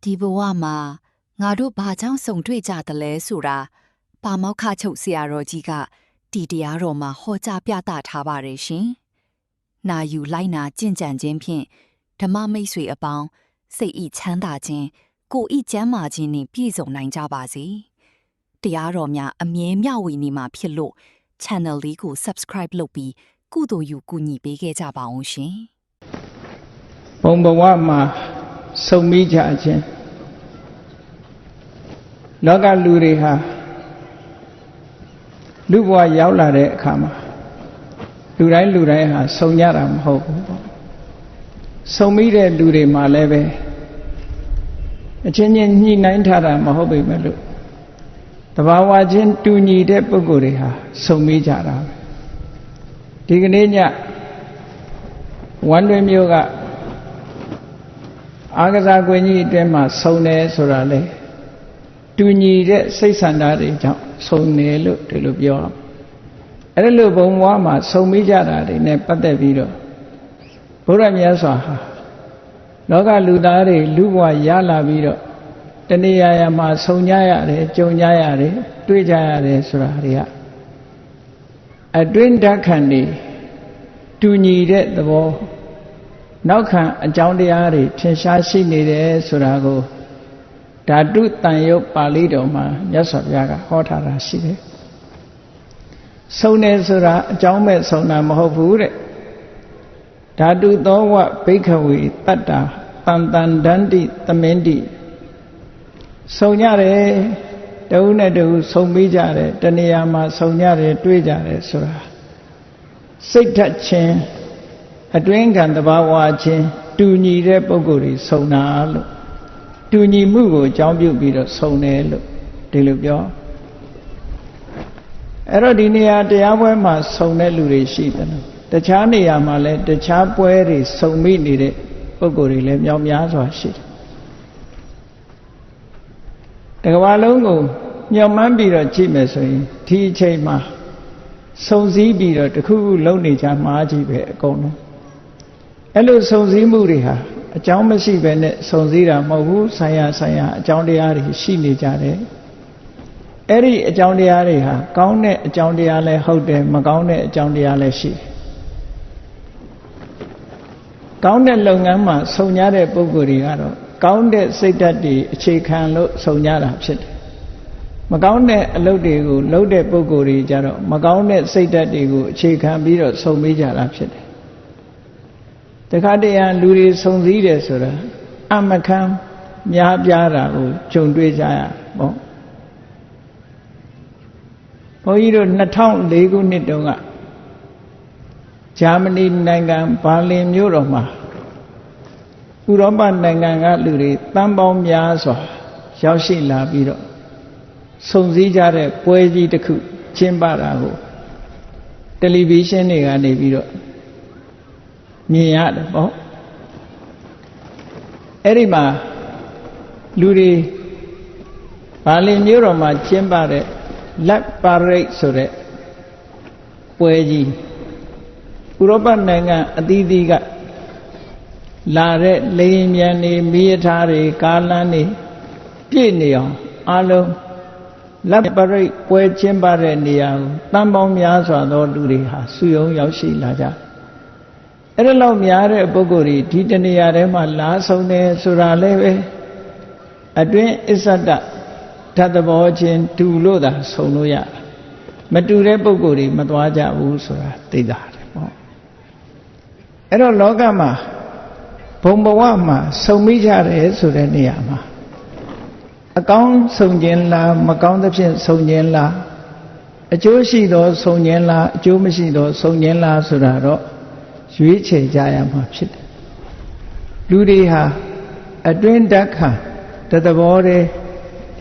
ဒီဘဝမှာငါတို့ဘာကြောင့်ဆုံတွေ့ကြသလဲဆိုတာပါမောက္ခချုပ်ဆရာတော်ကြီးကဒီတရားတော်မှာဟောကြားပြသထားပါတယ်ရှင်။နာယူလိုက်နာကြင်ကြံခြင်းဖြင့်ဓမ္မမိတ်ဆွေအပေါင်းစိတ်ဤချမ်းသာခြင်းကိုယ်ဤကျမ်းမာခြင်းနှင့်ပြည့်စုံနိုင်ကြပါစေ။တရားတော်များအမြဲမျှဝေနေမှာဖြစ်လို့ channel လေးကို subscribe လုပ်ပြီးကုသိုလ်ယူကူညီပေးခဲ့ကြပါအောင်ရှင်။ဘုံဘဝမှာဆုံမိကြခြင်းလောကလူတွေဟာလူဘဝရောက်လာတဲ့အခါမှာလူတိုင်းဟာဆုံကြတာမဟုတ်ဘူးပေါ့ဆုံမိတဲ့လူတွေမှာလည်းပဲအချင်းချင်းညှိနှိုင်းထားတာမဟုတ်ပေမဲ့လို့တဘာဝချင်းတူညီတဲ့ပုဂ္ဂိုလ်တွေဟာဆုံမိကြတာပဲဒီကနေ့ညဝမ်းတွင်မြို့ကအာကစားကွင်းကြီးအတွင်းမှာဆုံတယ်ဆိုတာလေတူညီတဲ့စိတ်ဆန္ဒတွေကြောင့်ဆုံနေလို့ဒီလိုပြောအောင်အဲ့လိုဘုံဘဝမှာဆုံမိကြတာတွေနဲ့ပတ်သက်ပြီးတော့ဘုရားမြတ်စွာဟာလောကလူသားတွေလူဘဝရလာပြီးတော့တဏှာရမှာဆုံကြရတယ်ကြုံကြရတယ်တွေ့ကြရတယ်ဆိုတာတွေကအတွင်းဓာတ်ခံတွေတူညီတဲ့သဘောနောက်ခံအကြောင်းတရားတွေထင်ရှားရှိနေတယ်ဆိုတာကိုဓာတုတန်ရုပ်ပါဠိတော်မှာမြတ်စွာဘုရားကဟောထားတာရှိတယ်။ဆုံတယ်ဆိုတာအကြောင်းမဲ့ဆုံတာမဟုတ်ဘူးတဲ့။ဓာတုသောဝဘိက္ခဝေတတ္တာတန်တန်ဒန္တိသမင်းတိဆုံကြတယ်တဦးနဲ့တဦးဆုံမိကြတယ်တဏှာမှာဆုံကြတယ်တွေ့ကြတယ်ဆိုတာစိတ်ဓာတ်ချင်းအတွင်းခံတဘာဝချင်းတူညီတဲ့ပုဂ္ဂိုလ်တွေဆုံတာလို့တူညီမှုကိုအကြောင်းပြုပြီးတော့ဆုံတယ်လို့ဒီလိုပြောအဲ့တော့ဒီနေရာတရားပွဲမှာဆုံတဲ့လူတွေရှိတယ်နော်တခြားနေရာမှာလည်းတခြားပွဲတွေဆုံမိနေတဲ့ပုဂ္ဂိုလ်တွေလည်းမြောက်များစွာရှိတယ်တကဘာလုံးကိုညှော်မှန်းပြီးတော့ကြည့်မယ်ဆိုရင်ဒီအချိန်မှာစုံစည်းပြီးတော့တခုခုလုံနေကြမှာကြည့်ပဲအကုန်လုံးအဲ့လိုစုံစည်းမှုတွေဟာအကြောင်းမရှိဘဲနဲ့စုံစည်းတာမဟုတ်ဘူးဆိုင်ရာအကြောင်းတရားတွေရှိနေကြတယ်အဲ့ဒီအကြောင်းတရားတွေဟာကောင်းတဲ့အကြောင်းတရားလည်းဟုတ်တယ်မကောင်းတဲ့အကြောင်းတရားလည်းရှိတယ်ကောင်းတဲ့လုပ်ငန်းမှာဆုံကြတဲ့ပုဂ္ဂိုလ်တွေကတော့ကောင်းတဲ့စိတ်ဓာတ်တွေအခြေခံလို့ဆုံကြတာဖြစ်တယ်မကောင်းတဲ့အလုပ်တွေကိုလုပ်တဲ့ပုဂ္ဂိုလ်တွေကြတော့မကောင်းတဲ့စိတ်ဓာတ်တွေကိုအခြေခံပြီးတော့ဆုံမိကြတာဖြစ်တယ်တခါတည်းလူတွေဆုံစည်းတယ်ဆိုတာအမခံများပြားတာကိုကြုံတွေ့ကြရပေါ့ဘုန်းကြီးတို့2004ခုနှစ်တုန်းကဂျာမနီနိုင်ငံဘာလင်မြို့တော်မှာဥရောပနိုင်ငံကလူတွေတန်းပေါင်းများစွာရောက်ရှိလာပြီးတော့ဆုံစည်းကြတဲ့ပွဲကြီးတစ်ခုကျင်းပတာကိုတယ်လီဗီရှင်းတွေကနေပြီးတော့မြင်ရတယ်ပေါ့အဲ့ဒီမှာလူတွေဘာလင်မြို့တော်မှာကျင်းပတဲ့လက်ပါရိတ်ဆိုတဲ့ပွဲကြီးဥရောပနိုင်ငံအသီးသီးကလာတဲ့လေယာဉ်မြန်တွေမီးရထားတွေကားလမ်းတွေပြည့်နေအောင်အလုံးလက်ပါရိတ်ပွဲကျင်းပတဲ့နေရာကိုတန်ပေါင်းများစွာသောလူတွေဟာစုယုံရောက်ရှိလာကြအဲ့ဒါလောက်များတဲ့ပုဂ္ဂိုလ်တွေဒီတနေရာထဲမှာလာဆုံးတယ်ဆိုတာလည်းပဲအတွင်းအစ္ဆဒဓာတ်သဘောချင်းတူလို့သာဆုံလို့ရမတူတဲ့ပုဂ္ဂိုလ်တွေမသွားကြဘူးဆိုတာသိတာတယ်ပေါ့အဲ့တော့လောကမှာဘုံဘဝမှာဆုံမိကြတယ်ဆိုတဲ့နေရာမှာအကောင်းဆုံခြင်းလားမကောင်းသဖြင့်ဆုံခြင်းလားအကျိုးရှိသောဆုံခြင်းလားအကျိုးမရှိသောဆုံခြင်းလားဆိုတာတော့ရွေးချယ်ကြရမှာဖြစ်တယ်လူတွေဟာအတွင်းဓာတ်ခံတသဘောတည်း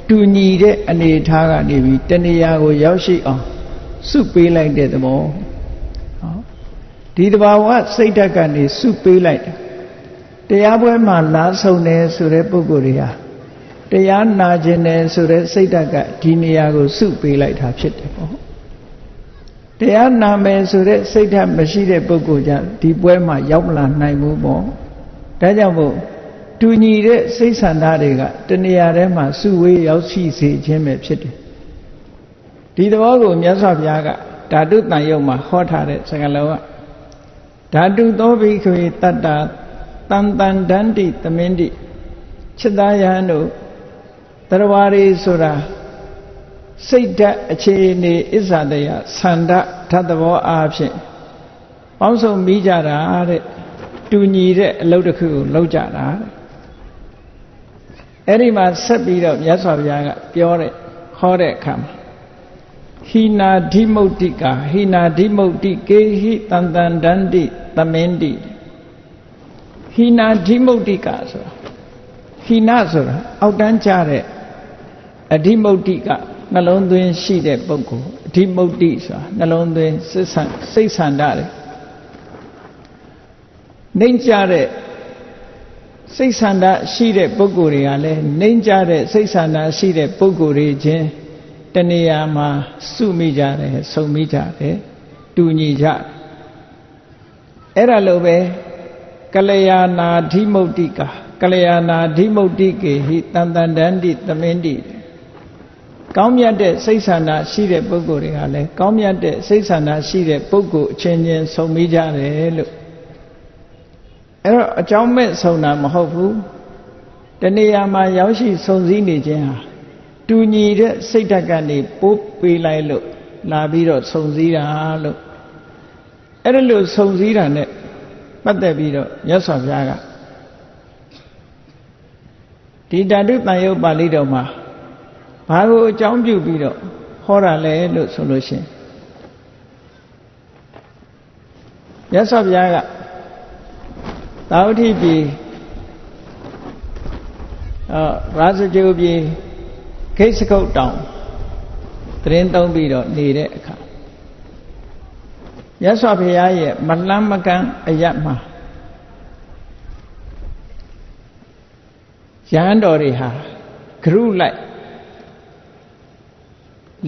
တူညီတဲ့အနေအထားကနေပြီးတဏှာကိုရောက်ရှိအောင်စုပေးလိုက်တဲ့သဘောဒီတဘာဝစိတ်ဓာတ်ကနေစုပေးလိုက်တရားပွဲမှာလာဆုံတယ်ဆိုတဲ့ပုဂ္ဂိုလ်တွေဟာတရားနာခြင်းတယ်ဆိုတဲ့စိတ်ဓာတ်ကဒီနေရာကိုစုပေးလိုက်တာဖြစ်တယ်ပေါ့တရားနာမယ်ဆိုတဲ့စိတ်ဓာတ်မရှိတဲ့ပုဂ္ဂိုလ်ကြဒီပွဲမှာရောက်မလာနိုင်ဘူးပေါ့ဒါကြောင့်မို့ တူညီတဲ့စိတ်ဆန္ဒတွေကတဏှာထဲမှာစုဝေးရောက်ရှိစေခြင်းပဲဖြစ်တယ်ဒီသဘောကိုမြတ်စွာဘုရားကဓာတုတန်ရုပ်မှာဟောထားတဲ့စကားလုံးကဓာတုသောဘိက္ခဝေတတ္တာတန်တန်ဒန္တိသမင်းတိจิตသားယဟန်တို့တရားရီဆိုတာစိတ်ဓာတ်အခြေအနေအစ္ဆဒယဆန္ဒဓာတ်သဘောအားဖြင့်ပေါင်းစုံမိကြတာတဲ့တူညီတဲ့အလုပ်တစ်ခုကိုလုပ်ကြတာအဲ့ဒီမှာဆက်ပြီးတော့မြတ်စွာဘုရားကပြောတဲ့ဟောတဲ့အခါမှာဟိနာဓိမုတ်တိကာဟိနာဓိမုတ်တိကေဟိတန်တန်ဒန္တိသမင်းတိဟိနာဓိမုတ်တိကာဆိုတာဟိနာဆိုတာအောက်တန်းကျတဲ့အဓိမုတ်တိကနှလုံးသွင်းရှိတဲ့ပုဂ္ဂိုလ်အဓိမုတ်တိဆိုတာနှလုံးသွင်းစိတ်ဆန္ဒတယ်နှိမ့်ကြတဲ့စိတ်ဆန္ဒရှိတဲ့ပုဂ္ဂိုလ်တွေကလည်းနှိမ့်ကြတဲ့စိတ်ဆန္ဒရှိတဲ့ပုဂ္ဂိုလ်တွေချင်းတဏှာမှာစုမိကြတယ်ဆုံမိကြတယ်တူညီကြတယ်အဲ့ဒါလိုပဲကလျာဏာဓိမုတ်တိကာကလျာဏာဓိမုတ်တိကေဟိတန်တန်ဒန္တိသမင်းတိကောင်းမြတ်တဲ့စိတ်ဆန္ဒရှိတဲ့ပုဂ္ဂိုလ်တွေကလည်းကောင်းမြတ်တဲ့စိတ်ဆန္ဒရှိတဲ့ပုဂ္ဂိုလ်အချင်းချင်းဆုံမိကြတယ်လို့အဲ့တော့အကြောင်းမဲ့ဆုံတာမဟုတ်ဘူးတဏှာမှာရောက်ရှိဆုံစည်းနေခြင်းဟာတူညီတဲ့စိတ်ဓာတ်ကနေပို့ပေးလိုက်လို့လာပြီးတော့ဆုံစည်းတာလို့အဲ့ဒါလို့ဆုံစည်းတာ ਨੇ ပတ်သက်ပြီးတော့မြတ်စွာဘုရားကဒီဓာတုတန်ရုပ်ပါဠိတော်မှာဘာကိုအကြောင်းပြုပြီးတော့ဟောတာလဲလို့ဆိုလို့ရှိရင်မြတ်စွာဘုရားကသာဝတိပြည်ရာဇဂိုပြည်ဂိတ်စကုတ်တောင်တရင်သုံးပြီးတော့နေတဲ့အခါမြတ်စွာဘုရားရဲ့မလှမ်းမကမ်းအရတ်မှာရဟန်းတော်တွေဟာဂရုလိုက်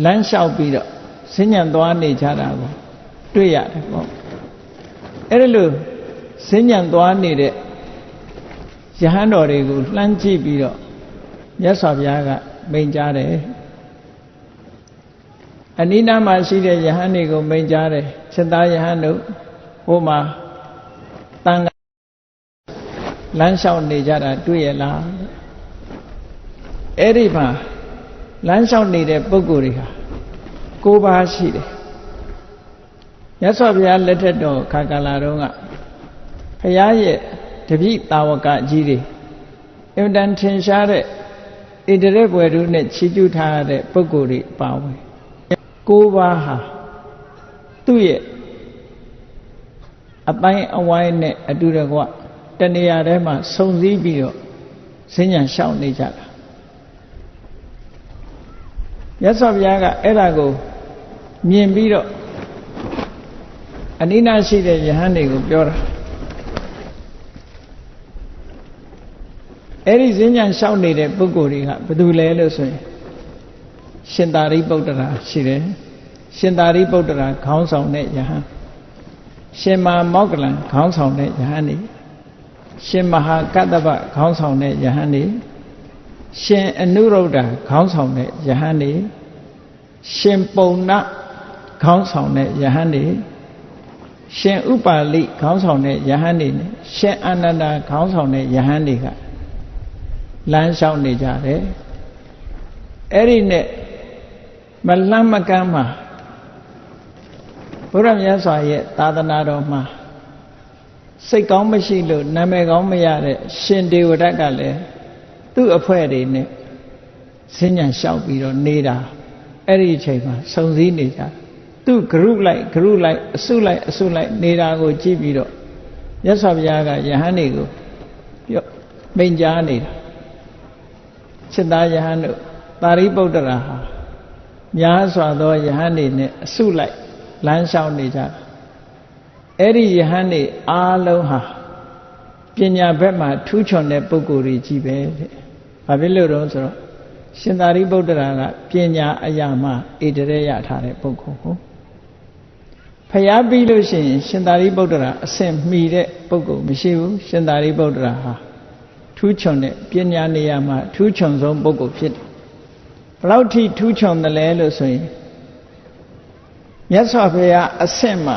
လမ်းလျှောက်ပြီးတော့ဆင်းညံသွားနေကြတာကိုတွေ့ရတယ်ပေါ့အဲ့ဒါလို့ဆင်းညံသွားနေတဲ့ယဟန်တော်တွေကိုလှမ်းကြည့်ပြီးတော့မြတ်စွာဘုရားကမိန့်ကြားတယ်အနိနာမှာရှိတဲ့ယဟန်တွေကိုမိန့်ကြားတယ်စိတ္တယဟန်တို့ဟိုမှာတန်ခါလမ်းလျှောက်နေကြတာတွေ့ရလားအဲ့ဒီမှာလမ်းလျှောက်နေတဲ့ပုဂ္ဂိုလ်တွေဟာ၉ပါးရှိတယ်မြတ်စွာဘုရားလက်ထက်တော်ခါကာလတုန်းကဘုရားရဲ့တပည့်တာဝကကြီးတွေအင်တန်ထင်ရှားတဲ့ဣတရေဘွယ်တို့နဲ့ချီးကျူးထားတဲ့ပုဂ္ဂိုလ်တွေပါဝင်၉ပါးဟာသူ့ရဲ့အပိုင်းအဝိုင်းနဲ့အတူတကွတဏှာထဲမှာစုံစည်းပြီးတော့ဈဉ္ညာလျှောက်နေကြတာမြတ်စွာဘုရားကအဲ့ဒါကိုမြင်ပြီးတော့အနိနာရှိတဲ့ယဟန်တွေကိုပြောတာအဲ့ဒီဈဉ္ညာလျှောက်နေတဲ့ပုဂ္ဂိုလ်တွေကဘယ်သူလဲလို့ဆိုရင်ရှင်သာရိပုတ္တရာရှိတယ်ရှင်သာရိပုတ္တရာခေါင်းဆောင်တဲ့ယဟန်ရှင်မဟာမောက္ကလံခေါင်းဆောင်တဲ့ယဟန်နေရှင်မဟာကတ္တဗခေါင်းဆောင်တဲ့ယဟန်နေရှင်အနုရုဒ္ဓခေါင်းဆောင်တဲ့ယဟန်နေရှင်ပုံနခေါင်းဆောင်တဲ့ယဟန်နေရှင်ဥပါလိခေါင်းဆောင်တဲ့ယဟန်နေရှင်အာနန္ဒာခေါင်းဆောင်တဲ့ယဟန်တွေကလမ်းလျှောက်နေကြတယ်အဲ့ဒီနဲ့မလမ်းမကမ်းမှာဘုရားမြတ်စွာရဲ့သာသနာတော်မှာစိတ်ကောင်းမရှိလို့နာမည်ကောင်းမရတဲ့ရှင်ဒေဝဒတ်ကလည်းသူ့အဖွဲ့တွေနဲ့ဈဉ္ညာလျှောက်ပြီးတော့နေတာအဲ့ဒီအချိန်မှာစုံစည်းနေကြသူ့ group လိုက်အစုလိုက်နေတာကိုကြည့်ပြီးတော့မြတ်စွာဘုရားကယဟန်တွေကိုပြောမိန့်ကြားနေတာစိတ္တယဟန်တို့သာရိပုတ္တရာဟာများစွာသောယဟန်တွေနဲ့အစုလိုက်လမ်းလျှောက်နေကြတာအဲ့ဒီယဟန်တွေအားလုံးဟာပညာဘက်မှာထူးချွန်တဲ့ပုဂ္ဂိုလ်တွေကြီးပဲတဲ့ဘာဖြစ်လို့တော့ဆိုတော့ရှင်သာရိပုတ္တရာကပညာအရာမှဣတရေရထားတဲ့ပုဂ္ဂိုလ်ကိုဖျားပြီးလို့ရှိရင်ရှင်သာရိပုတ္တရာအစင်မှီတဲ့ပုဂ္ဂိုလ်မရှိဘူးရှင်သာရိပုတ္တရာဟာ ထူးချွန်တဲ့ပညာနေရာမှာထူးချွန်ဆုံးပုဂ္ဂိုလ်ဖြစ်တယ်ဘယ်လောက်ထိထူးချွန်တယ်လဲလို့ဆိုရင်မြတ်စွာဘုရားအဆင့်မှ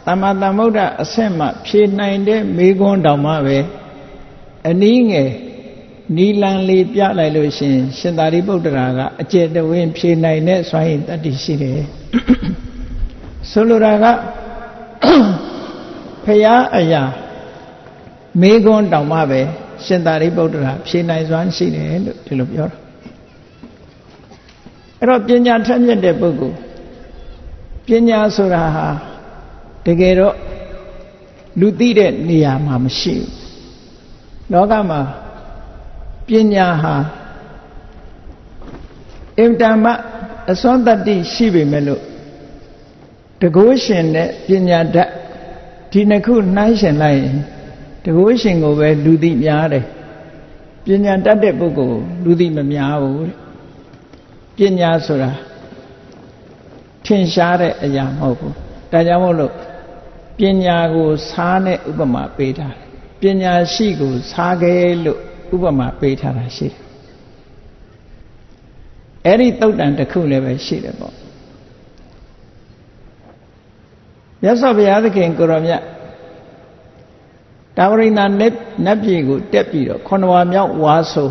သမ္မာသမ္ဗုဒ္ဓအဆင့်မှဖြေနိုင်တဲ့မေခွန်းတောင်မှပဲအနည်းငယ်နီလန်လေးပြလိုက်လို့ရှိရင်ရှင်သာရိပုတ္တရာကအကျယ်တဝင်းဖြေနိုင်တဲ့စွမ်းရည်တတ္တိရှိတယ်ဆိုလိုတာကဘုရားအရာမေခွန်းတောင်မှပဲရှင်သာရိပုတ္တရာဖြေနိုင်စွမ်းရှိတယ်လို့ဒီလိုပြောတာအဲ့တော့ပညာထက်မြက်တဲ့ပုဂ္ဂိုလ်ပညာဆိုတာဟာတကယ်တော့လူသိတဲ့နေရာမှာမရှိဘူးလောကမှာပညာဟာအင်တမအစွမ်းတတ္တိရှိပေမဲ့လို့တကုရှင်နဲ့ပညာဓာတ်ဒီနှစ်ခုနှိုင်းရှင်လိုက်ရင်တကုရှင်ကိုပဲလူသိများတယ်ပညာတတ်တဲ့ပုဂ္ဂိုလ်လူသိမများဘူးတဲ့ပညာဆိုတာထင်ရှားတဲ့အရာမဟုတ်ဘူးဒါကြောင့်မို့လို့ပညာကိုစားနဲ့ဥပမာပေးထားတယ်ပညာရှိကိုစားခဲလို့ဥပမာပေးထားတာရှိတယ်အဲ့ဒီသုတ်တန်တစ်ခုလည်းပဲရှိတယ်ပေါ့မြတ်စွာဘုရားသခင်ကိုရောမြတ်တာဝရိန္ဒနတ်ပြည်ကိုတက်ပြီးတော့9ဝါမြောက်ဝါဆို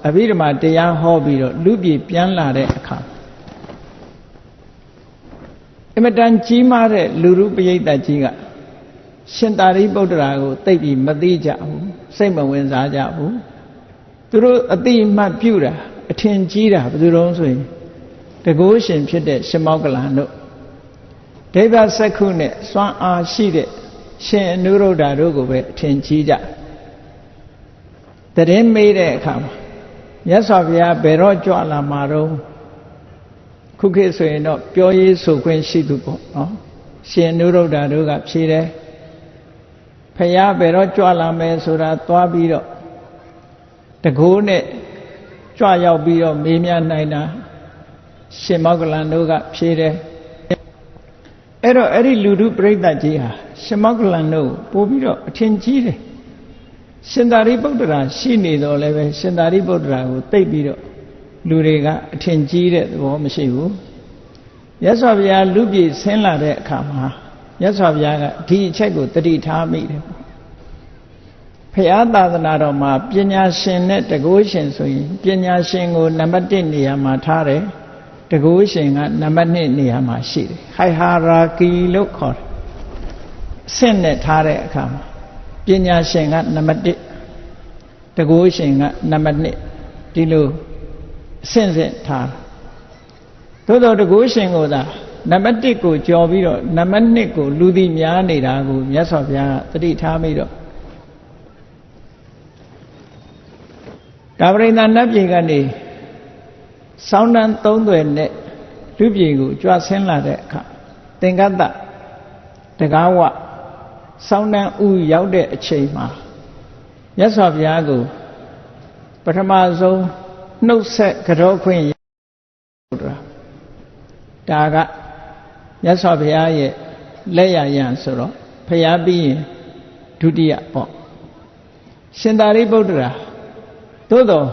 အဘိဓမ္မာတရားဟောပြီးတော့လူပြည်ပြန်လာတဲ့အခါအမတန်ကြီးမားတဲ့လူရုပရိသတ်ကြီးကရှင်သာရိပုတ္တရာကိုသိပြီးမသိကြဘူးစိတ်မဝင်စားကြဘူးသူတို့အတိအမှတ်ပြုတာအထင်ကြီးတာဘယ်သူတုံးဆိုရင်တကုရှင်ဖြစ်တဲ့ရှင်မောက္ကလန်တို့ဒိဗ္ဗစက္ခုနဲ့စွမ်းအားရှိတဲ့ရှင်အနုရုဒ္ဓတို့ကိုပဲအထင်ကြီးကြတရင်မေးတဲ့အခါမှာမြတ်စွာဘုရားဘယ်တော့ကြွလာမှာတော့ခုခေတ်ဆိုရင်တော့ပြောရေးဆိုခွင့်ရှိသူပေါ့နော်ရှင်အနုရုဒ္ဓတို့ကဖြေတယ်ဘုရားဘယ်တော့ကြွလာမယ်ဆိုတာသွားပြီးတော့တကိုးနဲ့ကြွရောက်ပြီးတော့မေးမြန်းနိုင်တာရှင်မောက္ကလန်တို့ကဖြေတယ်အဲ့တော့အဲ့ဒီလူထုပြိဿကြီးဟာရှင်မောက္ကလန်တို့ပို့ပြီးတော့အထင်ကြီးတယ်ရှင်သာရိပုတ္တရာရှိနေတော့လည်းပဲရှင်သာရိပုတ္တရာကိုသိပြီးတော့လူတွေကအထင်ကြီးတဲ့သဘောမရှိဘူးမြတ်စွာဘုရားလူပြည်ဆင်းလာတဲ့အခါမှာမြတ်စွာဘုရားကဒီအချက်ကိုတတိထားမိတယ်ပေါ့ဘုရားသာသနာတော်မှာပညာရှင်နဲ့တကုရှင်ဆိုရင်ပညာရှင်ကိုနံပါတ်1နေရာမှာထားတယ်တကုရှင်ကနံပါတ်2နေရာမှာရှိတယ်ဟိုက်ဟာရာကီလို့ခေါ်တယ်အဆင့်နဲ့ထားတဲ့အခါမှာပညာရှင်ကနံပါတ်1တကုရှင်ကနံပါတ်2ဒီလိုအဆင့်ဆင့်ထားသို့တော်တကုရှင်ကိုသာနံပါတ်1ကိုကြော်ပြီးတော့နံပါတ်2ကိုလူသိများနေတာကိုမြတ်စွာဘုရားကတတိထားမိတော့ဒါပရိသနတ်ပြည်ကနေစောင်းတန်း3သွယ်နဲ့လူပြည်ကိုကြွဆင်းလာတဲ့အခါသင်္ကတ္တတကားဝစောင်းတန်းဥရောက်တဲ့အချိန်မှာမြတ်စွာဘုရားကိုပထမဆုံးနှုတ်ဆက်ကြောခွင့်ဒါကမြတ်စွာဘုရားရဲ့လက်ရရန်ဆိုတော့ဘုရားပြီးရင်ဒုတိယပေါ့ရှင်သာရိပုတ္တရာသို့တော့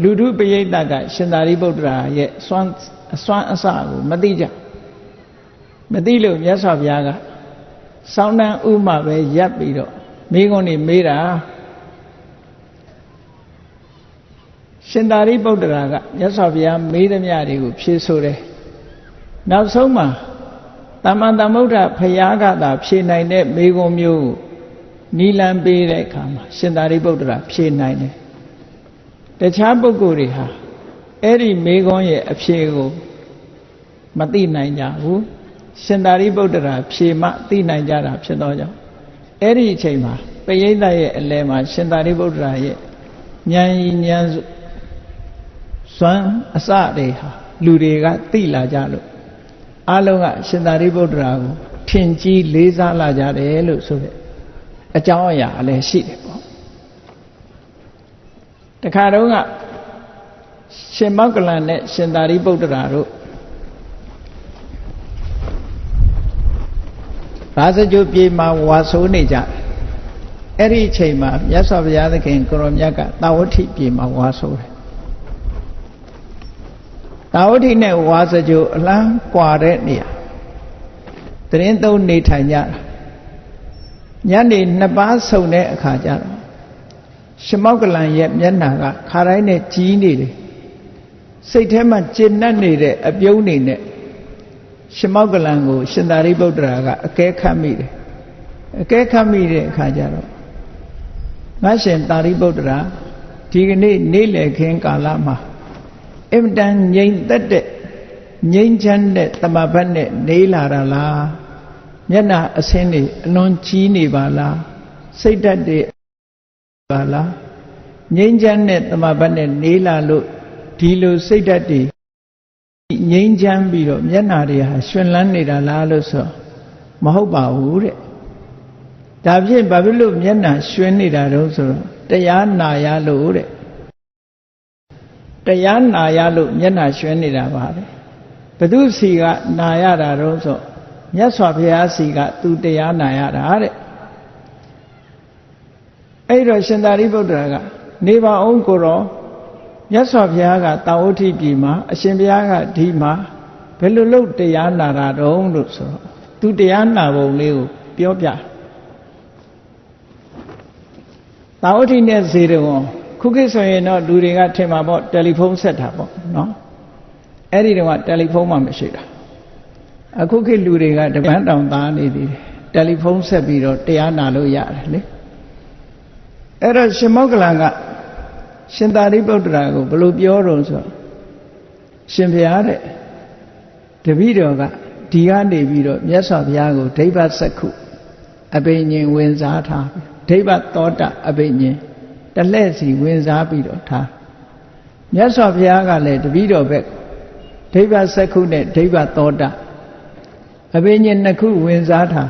လူထုပရိသတ်ကရှင်သာရိပုတ္တရာရဲ့အစွမ်းအစကိုမသိကြမသိလို့မြတ်စွာဘုရားကစောင်းတန်းဥမှာပဲရပ်ပြီးတော့မိခွန်းနေမေးတာရှင်သာရိပုတ္တရာကမြတ်စွာဘုရားမေးသမျှတွေကိုဖြေဆိုတယ်နောက်ဆုံးမှာသမ္မာသမ္ဗုဒ္ဓဘုရားကသာဖြေနိုင်တဲ့မေခွန်းမျိုးကိုနီလန်ပေးတဲ့အခါမှာရှင်သာရိပုတ္တရာဖြေနိုင်တယ်တခြားပုဂ္ဂိုလ်တွေဟာအဲ့ဒီမေခွန်းရဲ့အဖြေကိုမသိနိုင်ကြဘူးရှင်သာရိပုတ္တရာဖြေမှသိနိုင်ကြတာဖြစ်သောကြောင့်အဲ့ဒီအချိန်မှာပရိသတ်ရဲ့အလယ်မှာရှင်သာရိပုတ္တရာရဲ့ဉာဏ်ရည်ဉာဏ်စွမ်းအစတွေဟာလူတွေကသိလာကြလို့အလုံးကရှင်သာရိပုတ္တရာကိုထင်ကြီးလေးစားလာကြတယ်လို့ဆိုတဲ့အကြောင်းအရာအလည်းရှိတယ်ပေါ့တခါတုန်းကရှင်မောက္ကလန်နဲ့ရှင်သာရိပုတ္တရာတို့ဘာစကြိုပြေမှာဝါဆိုးနေကြတယ် အဲ့ဒီအချိန်မှာမြတ်စွာဘုရားသခင်ကိုရောမြတ်ကတာဝတိပြည်မှာဝါဆိုတယ်တာဝတိနဲ့ဝါစကြိုအလန်းကွာတဲ့နေရာတရင်သုံးနေထိုင်ကြတာညနေ2ပါးဆုံတဲ့အခါကျတော့ရှမောက္ကလန်ရဲ့မျက်နှာကခါတိုင်းနဲ့ကြီးနေတယ်စိတ်ထဲမှာကျဉ်တ်နေတဲ့အပြုံးနေနဲ့ရှမောက္ကလန်ကိုရှင်သာရိပုတ္တရာကအကဲခတ်မိတယ်အကဲခတ်မိတဲ့အခါကျတော့ငါရှင်သာရိပုတ္တရာဒီကနေ့နေ့လည်ခင်းကာလမှာအင်တန်ငြိမ်သက်တဲ့ငြိမ်ချမ်းတဲ့တမဘတ်နဲ့နေလာတာလားမျက်နှာအဆင်းတွေအလွန်ကြီးနေပါလားစိတ်ဓာတ်တွေပါလားငြိမ်းချမ်းတဲ့တမဘတ်နဲ့နေလာလို့ဒီလိုစိတ်ဓာတ်တွေငြိမ်းချမ်းပြီးတော့မျက်နှာတွေဟာရှင်လန်းနေတာလားလို့ဆိုမဟုတ်ပါဘူးတဲ့ဒါဖြင့်ဘာဖြစ်လို့မျက်နှာရှင်နေတာတုံးဆိုတော့တရားနာရလို့တဲ့တရားနာရလို့မျက်နှာရှင်နေတာပါတဲ့ဘသူစီကနာရတာတုံးဆိုမြတ်စွာဘုရားစီကသူတရားနာရတာတဲ့အဲ့တော့ရှင်သာရိပုတ္တရာကနေပါအောင်ကိုရောမြတ်စွာဘုရားကတာဝတိပြည်မှာအရှင်ဘုရားကဒီမှာဘယ်လိုလုပ်တရားနာတာတုံးလို့ဆိုတော့သူတရားနာပုံလေးကိုပြောပြတာဝတိနဲ့ဇေဒဝန်ခုခေတ်ဆိုရင်တော့လူတွေကထင်မှာပေါ့တယ်လီဖုန်းဆက်တာပေါ့နော်အဲ့ဒီတော့တယ်လီဖုန်းမှမရှိတာအခုခေတ်လူတွေကတပန်းတောင်သားနေသေးတယ်တယ်လီဖုန်းဆက်ပြီးတော့တရားနာလို့ရတယ်လေအဲ့တော့ရှင်မောက္ကလန်ကရှင်သာရိပုတ္တရာကိုဘယ်လိုပြောတော့ဆိုရှင်ဘုရားတဲ့တပည့်တော်ကဒီကနေပြီးတော့မြတ်စွာဘုရားကိုဒိဗ္ဗစက္ခုအဘိညာဉ်ဝင်စားထားဒိဗ္ဗသောတအဘိညာဉ်တလှည့်စီဝင်စားပြီးတော့ထားမြတ်စွာဘုရားကလည်းတပည့်တော်ဘက်ဒိဗ္ဗစက္ခုနဲ့ဒိဗ္ဗသောတအဘိညာဉ်2ခုဝင်စားထား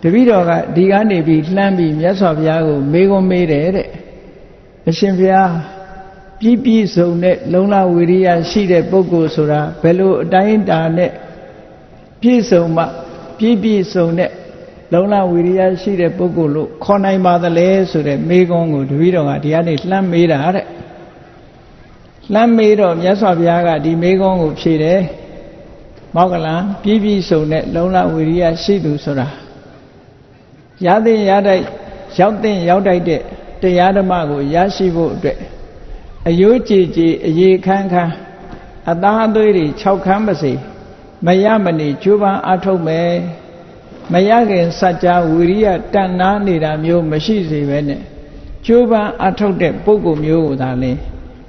တပည့်တော်ကဒီကနေပြီးလှမ်းပြီးမြတ်စွာဘုရားကိုမေးခွန်းမေးတယ်တဲ့အရှင်ဘုရားပြည့်စုံတဲ့လုံလဝိရိယရှိတဲ့ပုဂ္ဂိုလ်ဆိုတာဘယ်လိုအတိုင်းအတာနဲ့ပြည့်စုံမှပြည့်စုံတဲ့လုံလဝိရိယရှိတဲ့ပုဂ္ဂိုလ်လို့ခေါ်နိုင်ပါသလဲဆိုတဲ့မေးခွန်းကိုတပည့်တော်ကဒီကနေလှမ်းမေးတာတဲ့လှမ်းမေးတော့မြတ်စွာဘုရားကဒီမေးခွန်းကိုဖြေတယ်မောက္ကလန်ပြည့်စုံတဲ့လုံလဝိရိယရှိသူဆိုတာရတဲ့ရတိုက်ရောက်တဲ့ရောက်တိုက်တဲ့တရားဓမ္မကိုရရှိဖို့အတွက်အယိုးကြည်ကြည်အရေခမ်းခမ်းအသားအသွေးတွေ6ခမ်းပါစေမရမနေကျိုးပန်းအထုတ်မယ်မရခင်စัจ जा ဝိရိယတန်နာနေတာမျိုးမရှိစေပဲနဲ့ကျိုးပန်းအထုတ်တဲ့ပုဂ္ဂိုလ်မျိုးကိုသာလင်း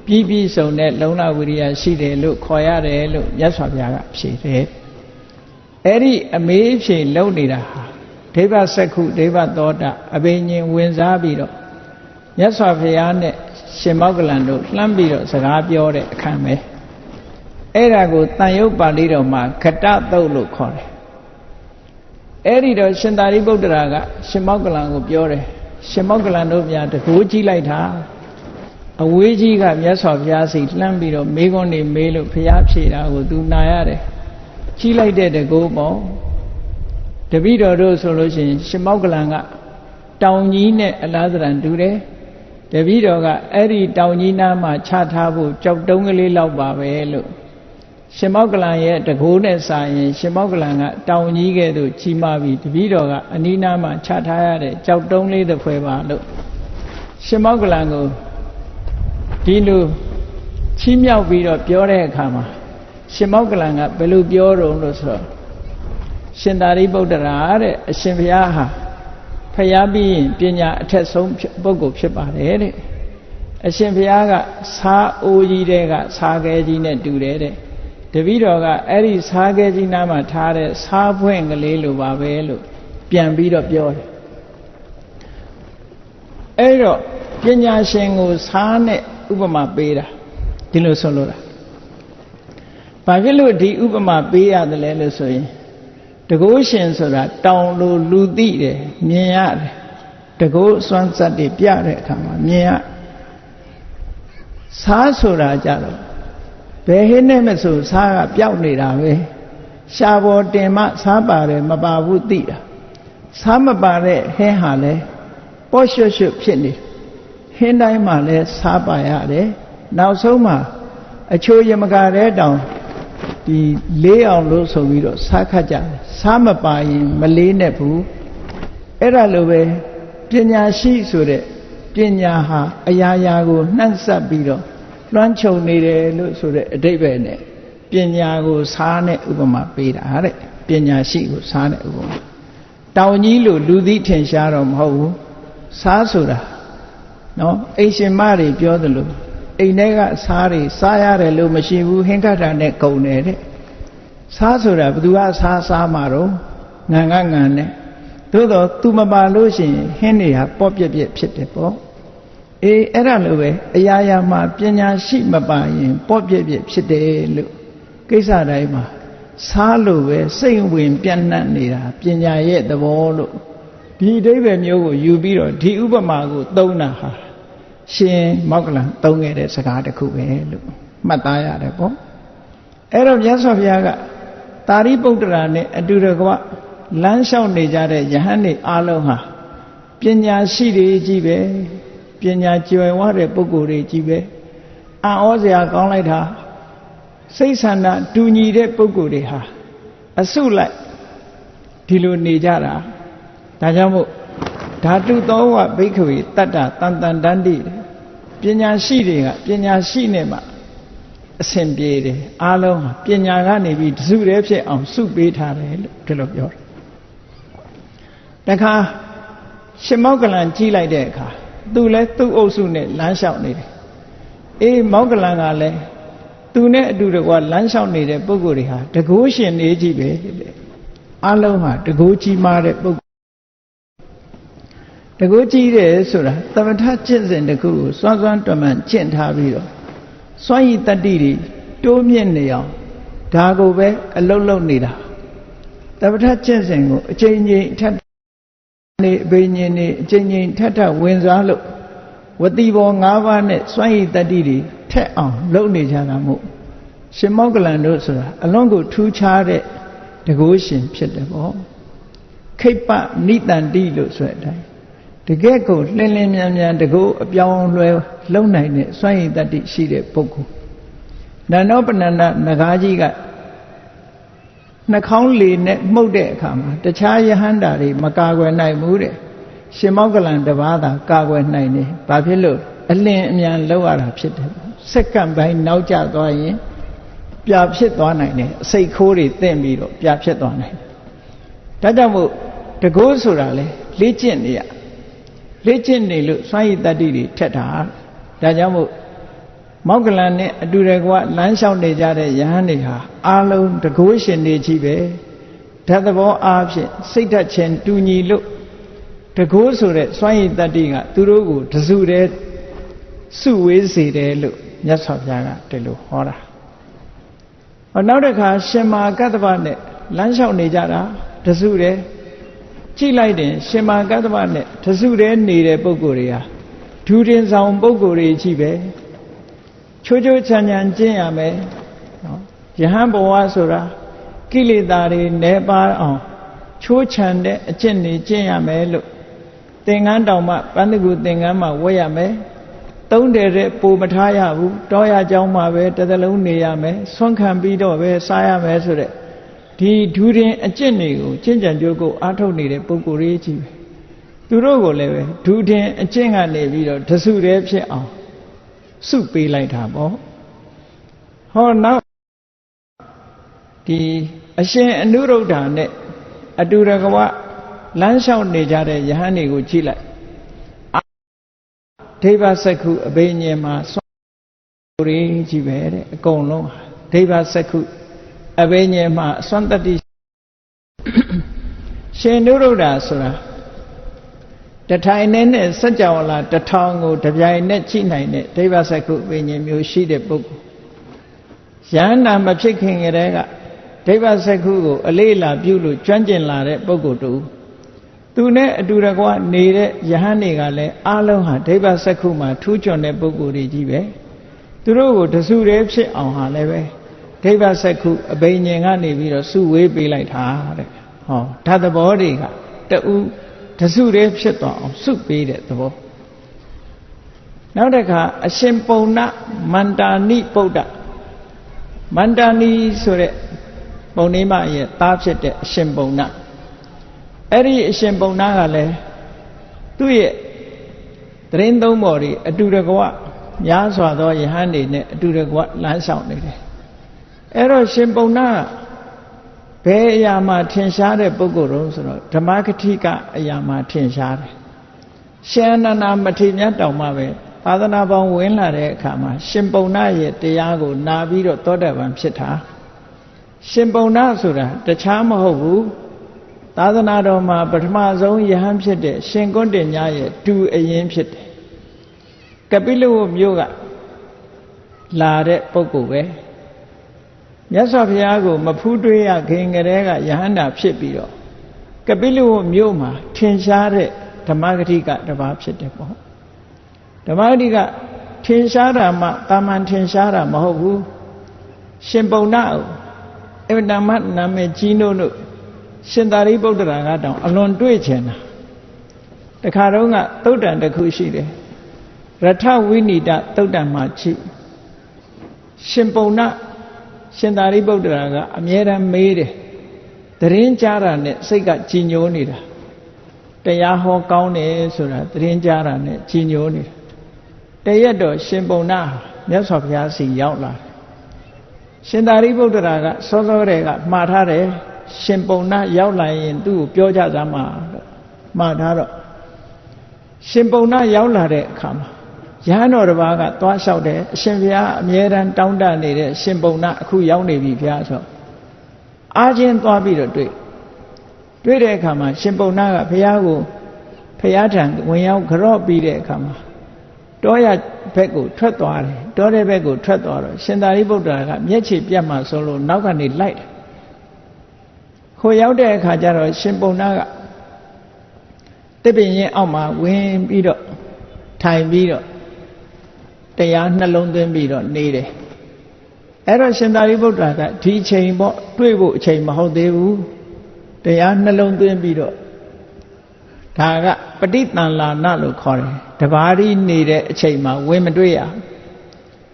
ပြည့်စုံတဲ့လုံလဝိရိယရှိတယ်လို့ခေါ်ရတယ်လို့မြတ်စွာဘုရားကဖြေတယ်အဲ့ဒီအမေးဖြေလုပ်နေတာဟာဒိဗ္ဗစက္ခုဒိဗ္ဗသောတအဘိညာဉ်ဝင်စားပြီးတော့မြတ်စွာဘုရားနဲ့ရှင်မောက္ကလန်တို့လှမ်းပြီးတော့စကားပြောတဲ့အခါပဲအဲ့ဒါကိုတန်ရုပ်ပါဠိတော်မှာခတသုတ်လို့ခေါ်တယ်အဲ့ဒီတော့ရှင်သာရိပုတ္တရာကရှင်မောက္ကလန်ကိုပြောတယ်ရှင်မောက္ကလန်တို့များတကိုးကြည့်လိုက်တာအဝေးကြီးကမြတ်စွာဘုရားစီလှမ်းပြီးတော့မေးခွန်းနေမေးလို့ဘုရားဖြေတာကိုသူနာရတယ်ကြည့်လိုက်တဲ့တကိုးပေါ့တပည့်တော်တို့ဆိုလို့ရှိရင်ရှင်မောက္ကလန်ကတောင်ကြီးနဲ့အလားသဏ္ဍာန်တူတယ်တပည့်တော်ကအဲ့ဒီတောင်ကြီးနားမှာချထားဖို့ကြောက်တုံးကလေးလောက်ပါပဲလို့ရှင်မောက္ကလန်ရဲ့တကိုးနဲ့စာရင်ရှင်မောက္ကလန်ကတောင်ကြီးကဲ့သို့ကြီးမားပြီးတပည့်တော်ကအနီးနားမှာချထားရတဲ့ကြောက်တုံးလေးတစ်ဖွဲပါလို့ရှင်မောက္ကလန်ကိုဒီလိုချီးမြှောက်ပြီးတော့ပြောတဲ့အခါမှာရှင်မောက္ကလန်ကဘယ်လိုပြောတော့လို့ဆိုတော့ရှင်သာရိပုတ္တရာတဲ့အရှင်ဘုရားဟာဖျားပြီးရင်ပညာအထက်ဆုံးပုဂ္ဂိုလ်ဖြစ်ပါတယ်တဲ့အရှင်ဘုရားကစားအိုးကြီးတဲ့ကစားခဲကြီးနဲ့တူတယ်တဲ့တပည့်တော်ကအဲ့ဒီစားခဲကြီးနားမှာထားတဲ့စားဖွင့်ကလေးလိုပါပဲလို့ပြန်ပြီးတော့ပြောတယ်အဲ့တော့ပညာရှင်ကိုစားနဲ့ဥပမာပေးတာဒီလိုဆိုလို့လားဘာဖြစ်လို့ဒီဥပမာပေးရတယ်လဲလို့ဆိုရင်တကုရှင်ဆိုတာတောင်လိုလူသိတယ်မြင်ရတယ်တကုစွမ်းစက်တွေပြတဲ့အခါမှာမြင်ရစားဆိုတာကြတော့ဘယ်ဟင်းနဲ့မဆိုစားကပျောက်နေတာပဲရှားပေါ်တင်မှစားပါတယ်မပါဘူးသိတာစားမပါတဲ့ဟင်းဟာလဲ ပေါ့ရွှတ်ရွှတ်ဖြစ်နေဟင်းတိုင်းမှာလည်းစားပါရတယ်နောက်ဆုံးမှာအချိုးရမကတဲ့တောင်ဒီလေးအောင်လို့ဆိုပြီးတော့စားခတ်ကြစားမပါရင်မလေးနဲ့ဘူးအဲ့ဒါလိုပဲပညာရှိဆိုတဲ့ပညာဟာအရာရာကိုနှံ့ဆက်ပြီးတော့လွှမ်းခြုံနေတယ်လို့ဆိုတဲ့အဓိပ္ပာယ်နဲ့ပညာကိုစားနဲ့ဥပမာပေးတာတဲ့ပညာရှိကိုစားနဲ့ဥပမာတောင်ကြီးလို့လူသိထင်ရှားတော့မဟုတ်ဘူးစားဆိုတာနော်အိမ်ရှင်မတွေပြောသလိုအိမ်ထဲကစားတွေစားရတယ်လို့မရှိဘူးဟင်းခတ်တာနဲ့ကုန်တယ်တဲ့စားဆိုတာဘယ်သူကစားမှာတော့ငံကငံနဲ့သို့တော့သူမပါလို့ရှိရင်ဟင်းတွေဟာပေါ့ပြက်ပြက်ဖြစ်တယ်ပေါ့အေးအဲ့ဒါလိုပဲအရာရာမှာပညာရှိမပါရင်ပေါ့ပြက်ပြက်ဖြစ်တယ်လို့ကိစ္စတိုင်းမှာစားလို့ပဲစိတ်ဝင်ပြန့်နှံ့နေတာပညာရဲ့သဘောလို့ဒီအဓိပ္ပာယ်မျိုးကိုယူပြီးတော့ဒီဥပမာကိုသုံးတာဟာရှင်မောက္ကလံသုံးခဲ့တဲ့စကားတစ်ခုပဲလို့မှတ်သားရတယ်ပေါ့အဲ့တော့မြတ်စွာဘုရားကတာရိပုတ္တရာနဲ့အတူတကွလမ်းလျှောက်နေကြတဲ့ယဟန်တွေအားလုံးဟာပညာရှိတွေကြီးပဲပညာကျွယ်ဝတဲ့ပုဂ္ဂိုလ်တွေကြီးပဲအံ့ဩစရာကောင်းလိုက်တာစိတ်ဆန္ဒတူညီတဲ့ပုဂ္ဂိုလ်တွေဟာအစုလိုက်ဒီလိုနေကြတာဒါကြောင့်မို့ဓာတုသောဝဘိက္ခဝေတတ္တတန်တန်တန်တိပညာရှိတွေကပညာရှိနေမှအစဉ်ပြေတယ်အားလုံးဟာပညာကနေပြီးတစုတည်းဖြစ်အောင်စုပေးထားတယ်လို့ဒီလိုပြောတယ်တခါရှင်မောက္ကလံကြီးလိုက်တဲ့အခါသူလည်းသူ့အုပ်စုနဲ့လမ်းလျှောက်နေတယ်အေးမောက္ကလံကလည်းသူနဲ့အတူတကွလမ်းလျှောက်နေတဲ့ပုဂ္ဂိုလ်တွေဟာတကိုးရှင်နေကြီးပဲအားလုံးဟာတကိုးကြီးမားတဲ့ပုဂ္ဂိုလ်တကိုးကြီးတယ်ဆိုတာသမထကျင့်စဉ်တစ်ခုကိုစွမ်းစွမ်းတွမှန်ကျင့်ထားပြီးတော့စွမ်းရည်တတ္တိတွေတိုးမြင့်နေအောင်ဒါကိုပဲအလုံးလုံးနေတာသမထကျင့်စဉ်ကိုအချိန်ချင်းထပ်နေအဘိညာဉ်နေအချိန်ချင်းထပ်ထပ်ဝင်စားလို့ဝတိဘော၅ပါးနဲ့စွမ်းရည်တတ္တိတွေထက်အောင်လုပ်နေကြတာမို့ရှင်မောက္ကလံတို့ဆိုတာအလွန်ကိုထူးခြားတဲ့တကိုးရှင်ဖြစ်တယ်ပေါ့ခိပ္ပနိတန္တိလို့ဆိုတဲ့အတိုင်းတကယ့်ကိုလင်းလင်းမြန်မြန်တကိုးအပြောင်းလွှဲလုံနိုင်တဲ့စွမ်းရည်တတ္တိရှိတဲ့ပုဂ္ဂိုလ်နန္ဒောပနန္ဒနဂါးကြီးကနှာခေါင်းလေနဲ့မှုတ်တဲ့အခါမှာတခြားယဟန္တာတွေမကာကွယ်နိုင်ဘူးတဲ့ရှင်မောက္ကလံတပါးသာကာကွယ်နိုင်တယ်ဘာဖြစ်လို့အလင်းအမြန်လောက်ရတာဖြစ်တယ်စက္ကန့်ပိုင်းနောက်ကျသွားရင်ပြာဖြစ်သွားနိုင်တယ်အစိတ်ခိုးတွေတင့်ပြီးတော့ပြာဖြစ်သွားနိုင်တယ်ဒါကြောင့်မို့တကိုးဆိုတာလေလေ့ကျင့်နေရလေ့ကျင့်နေလို့စွမ်းရည်တတ္တိတွေထက်တာဒါကြောင့်မို့မောက္ကလံနဲ့အတူတကွလမ်းလျှောက်နေကြတဲ့ယဟန်တွေဟာအားလုံးတကိုးရှင်တွေကြီးပဲဓာတ်သဘောအားဖြင့်စိတ်ဓာတ်ချင်းတူညီလို့တကိုးဆိုတဲ့စွမ်းရည်တတ္တိကသူတို့ကိုတစုတည်းစုဝေးစေတယ်လို့မြတ်စွာဘုရားကဒီလိုဟောတာနောက်တစ်ခါရှင်မာကတ္တဗနဲ့လမ်းလျှောက်နေကြတာတစုတည်းကြည့်လိုက်တယ်ရှင်မာကတ္တဗနဲ့တစုတည်းနေတဲ့ပုဂ္ဂိုလ်တွေဟာဒူတင်ဆောင်ပုဂ္ဂိုလ်တွေကြီးပဲချိုးချိုးချမ်းချမ်းကျင့်ရမယ်နော်ယဟန်ဘဝဆိုတာကိလေသာတွေနည်းပါးအောင်ချိုးချမ်းတဲ့အကျင့်တွေကျင့်ရမယ်လို့သင်္ကန်းတောင်မှပန်းတကူသင်္ကန်းမှဝတ်ရမယ်သုံးတယ်တဲ့ပိုမထားရဘူးတောရเจ้าမှာပဲတစ်သလုံးနေရမယ်ဆွမ်းခံပြီးတော့ပဲစားရမယ်ဆိုတဲ့ဒီဒူရင်အကျင့်တွေကိုကျင့်ကြံကြိုးကိုအားထုတ်နေတဲ့ပုဂ္ဂိုလ်တွေကြီးပဲသူတို့ကိုလည်းပဲဒူရင်အကျင့်ကနေပြီးတော့တစုတည်းဖြစ်အောင်စုပေးလိုက်တာပေါ့ဟောနောက်ဒီအရှင်အနုရုဒ္ဓနဲ့အတူတကွလမ်းလျှောက်နေကြတဲ့ယဟန်တွေကိုကြည့်လိုက်ဒိဗ္ဗစက္ခုအဘိညာဉ်မှာစွမ်းရည်ကြီးပဲတဲ့အကုန်လုံးဒိဗ္ဗစက္ခုအဘိညာဉ်မှာစွမ်းတတ္တိရှင်နုရုဒ္ဓဆိုတာတထိုင်နဲ့စัจ java လာတစ်ထောင်ကိုတပြိုင်နဲ့ကြည့်နိုင်တဲ့ဒိဗ္ဗစက္ခုအဘိညာဉ်မျိုးရှိတဲ့ပုဂ္ဂိုလ်ယန္တာမဖြစ်ခင်ကတည်းကဒိဗ္ဗစက္ခုကိုအလေးလာပြုလို့ကျွမ်းကျင်လာတဲ့ပုဂ္ဂိုလ်တူသူနဲ့အတူတကွနေတဲ့ယဟန်တွေကလည်းအားလုံးဟာဒိဗ္ဗစက္ခုမှာထူးချွန်တဲ့ပုဂ္ဂိုလ်တွေကြီးပဲသူတို့ကိုတစုတည်းဖြစ်အောင်ဟာလည်းပဲဒိဗ္ဗစက္ခုအဘိညာဉ်ကနေပြီးတော့စုဝေးပေးလိုက်တာတဲ့ဟောဓာတ်သဘောတွေကတူ တစုတည်းဖြစ်သွားအောင်စုပေးတဲ့သဘောနောက်တစ်ခါအရှင်ပုံနာမန္တာနိဗုဒ္ဓမန္တာနိဆိုတဲ့ပုံနေမရဲ့သားဖြစ်တဲ့အရှင်ပုံနာအဲ့ဒီအရှင်ပုံနာကလည်းသူ့ရဲ့သရင်သုံးပေါ်တွေအတူတကွများစွာသောယဟန်တွေနဲ့အတူတကွလမ်းဆောင်နေတယ်အဲ့တော့ရှင်ပုံနာဘယ်အရာမှာထင်ရှားတဲ့ပုဂ္ဂိုလ်တုံးဆိုတော့ဓမ္မဂတိကအရာမှာထင်ရှားတယ်ရှင်အနန္ဒမထေရမြတ်တောင်မှပဲသာသနာပေါင်းဝင်လာတဲ့အခါမှာရှင်ပုံနာရဲ့တရားကိုနာပြီးတော့သောတာပန်ဖြစ်တာရှင်ပုံနာဆိုတာတခြားမဟုတ်ဘူးသာသနာတော်မှာပထမဆုံးယဟန်ဖြစ်တဲ့ရှင်ကွန်းတင်ညရဲ့တူအရင်ဖြစ်တယ်ကပိလဝမြို့ကလာတဲ့ပုဂ္ဂိုလ်ပဲမြတ်စွာဘုရားကိုမဖူးတွေးရခင်ကတည်းကယဟန္တာဖြစ်ပြီးတော့ကပိလဝမြို့မှာထင်ရှားတဲ့ဓမ္မဂတိကတစ်ပါးဖြစ်တယ်ပေါ့ဓမ္မဂတိကထင်ရှားတာမှတာမန်ထင်ရှားတာမဟုတ်ဘူးရှင်ပုံနာအဝိဓမ္မနာမည်ကြီးနို့လို့ရှင်သာရိပုတ္တရာကတောင်အလွန်တွေ့ချင်တာတခါတော့ကသုတ်တန်တစ်ခုရှိတယ်ရထဝိနိဒသုတ်တန်မှာရှိရှင်ပုံနာရှင်သာရိပုတ္တရာကအမြဲတမ်းမေးတယ်သရင်ကြားတာနဲ့စိတ်ကကြည်ညိုနေတာတရားဟောကောင်းတယ်ဆိုတာသရင်ကြားတာနဲ့ကြည်ညိုနေတာတရက်တော့ရှင်ပုံနာမြတ်စွာဘုရားစီရောက်လာတယ်ရှင်သာရိပုတ္တရာကစောစောတည်းကမှားထားတယ်ရှင်ပုံနာရောက်လာရင်သူ့ကိုပြောကြစမ်းပါလို့မှားထားတော့ရှင်ပုံနာရောက်လာတဲ့အခါမှာရဟန်းတော်တစ်ပါးကသွားလျှောက်တယ်အရှင်ဘုရားအမြဲတမ်းတောင်းတနေတဲ့ရှင်ပုံနာအခုရောက်နေပြီဘုရားဆိုအားချင်းသွားပြီးတော့တွေ့တဲ့အခါမှာရှင်ပုံနာကဘုရားကိုဘုရားထံဝင်ရောက်ကြော့ပြီးတဲ့အခါမှာတောရဘက်ကိုထွက်သွားတယ်တောတဲ့ဘက်ကိုထွက်သွားတော့ရှင်သာရိပုတ္တရာကမျက်ခြေပြတ်မှဆိုလို့နောက်ကနေလိုက်တယ်ခိုရောက်တဲ့အခါကျတော့ရှင်ပုံနာကတစ်ပင်ရင်အောက်မှာဝင်ပြီးတော့ထိုင်ပြီးတော့တရားနှလုံးသွင်းပြီးတော့နေတယ်အဲ့တော့ရှင်သာရိပုတ္တရာကဒီအချိန်ပေါ့တွေ့ဖို့အချိန်မဟုတ်သေးဘူးတရားနှလုံးသွင်းပြီးတော့ဒါကပဋိသင်္လာနလို့ခေါ်တယ်တဘာရီနေတဲ့အချိန်မှာဝင်မတွေ့ရ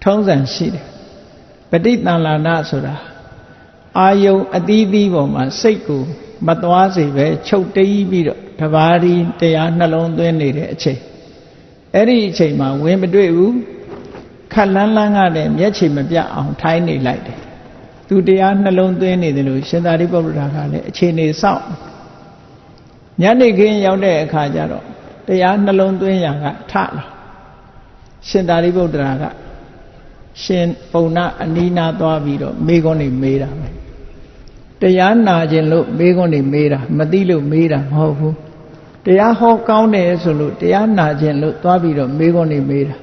ထုံးစံရှိတယ်ပဋိသင်္လာနဆိုတာအာယုံအသီးသီးပေါ်မှာစိတ်ကိုမသွားစေပဲချုပ်တီးပြီးတော့တဘာရီတရားနှလုံးသွင်းနေတဲ့အချိန်အဲ့ဒီအချိန်မှာဝင်မတွေ့ဘူးခက်လန်းလန်းကလည်းမျက်ခြေမပြတ်အောင်ထိုင်းနေလိုက်တယ်သူတရားနှလုံးသွင်းနေတယ်လို့ရှင်သာရိပုတ္တရာကလည်းအခြေအနေစောင့်ညနေခင်းရောက်တဲ့အခါကျတော့တရားနှလုံးသွင်းရာကထလာရှင်သာရိပုတ္တရာကရှင်ပုံနာအနီးနားသွားပြီးတော့မေးခွန်းတွေမေးတာပဲတရားနာခြင်းလို့မေးခွန်းတွေမေးတာမသိလို့မေးတာမဟုတ်ဘူးတရားဟောကောင်းတယ်ဆိုလို့တရားနာခြင်းလို့သွားပြီးတော့မေးခွန်းတွေမေးတာ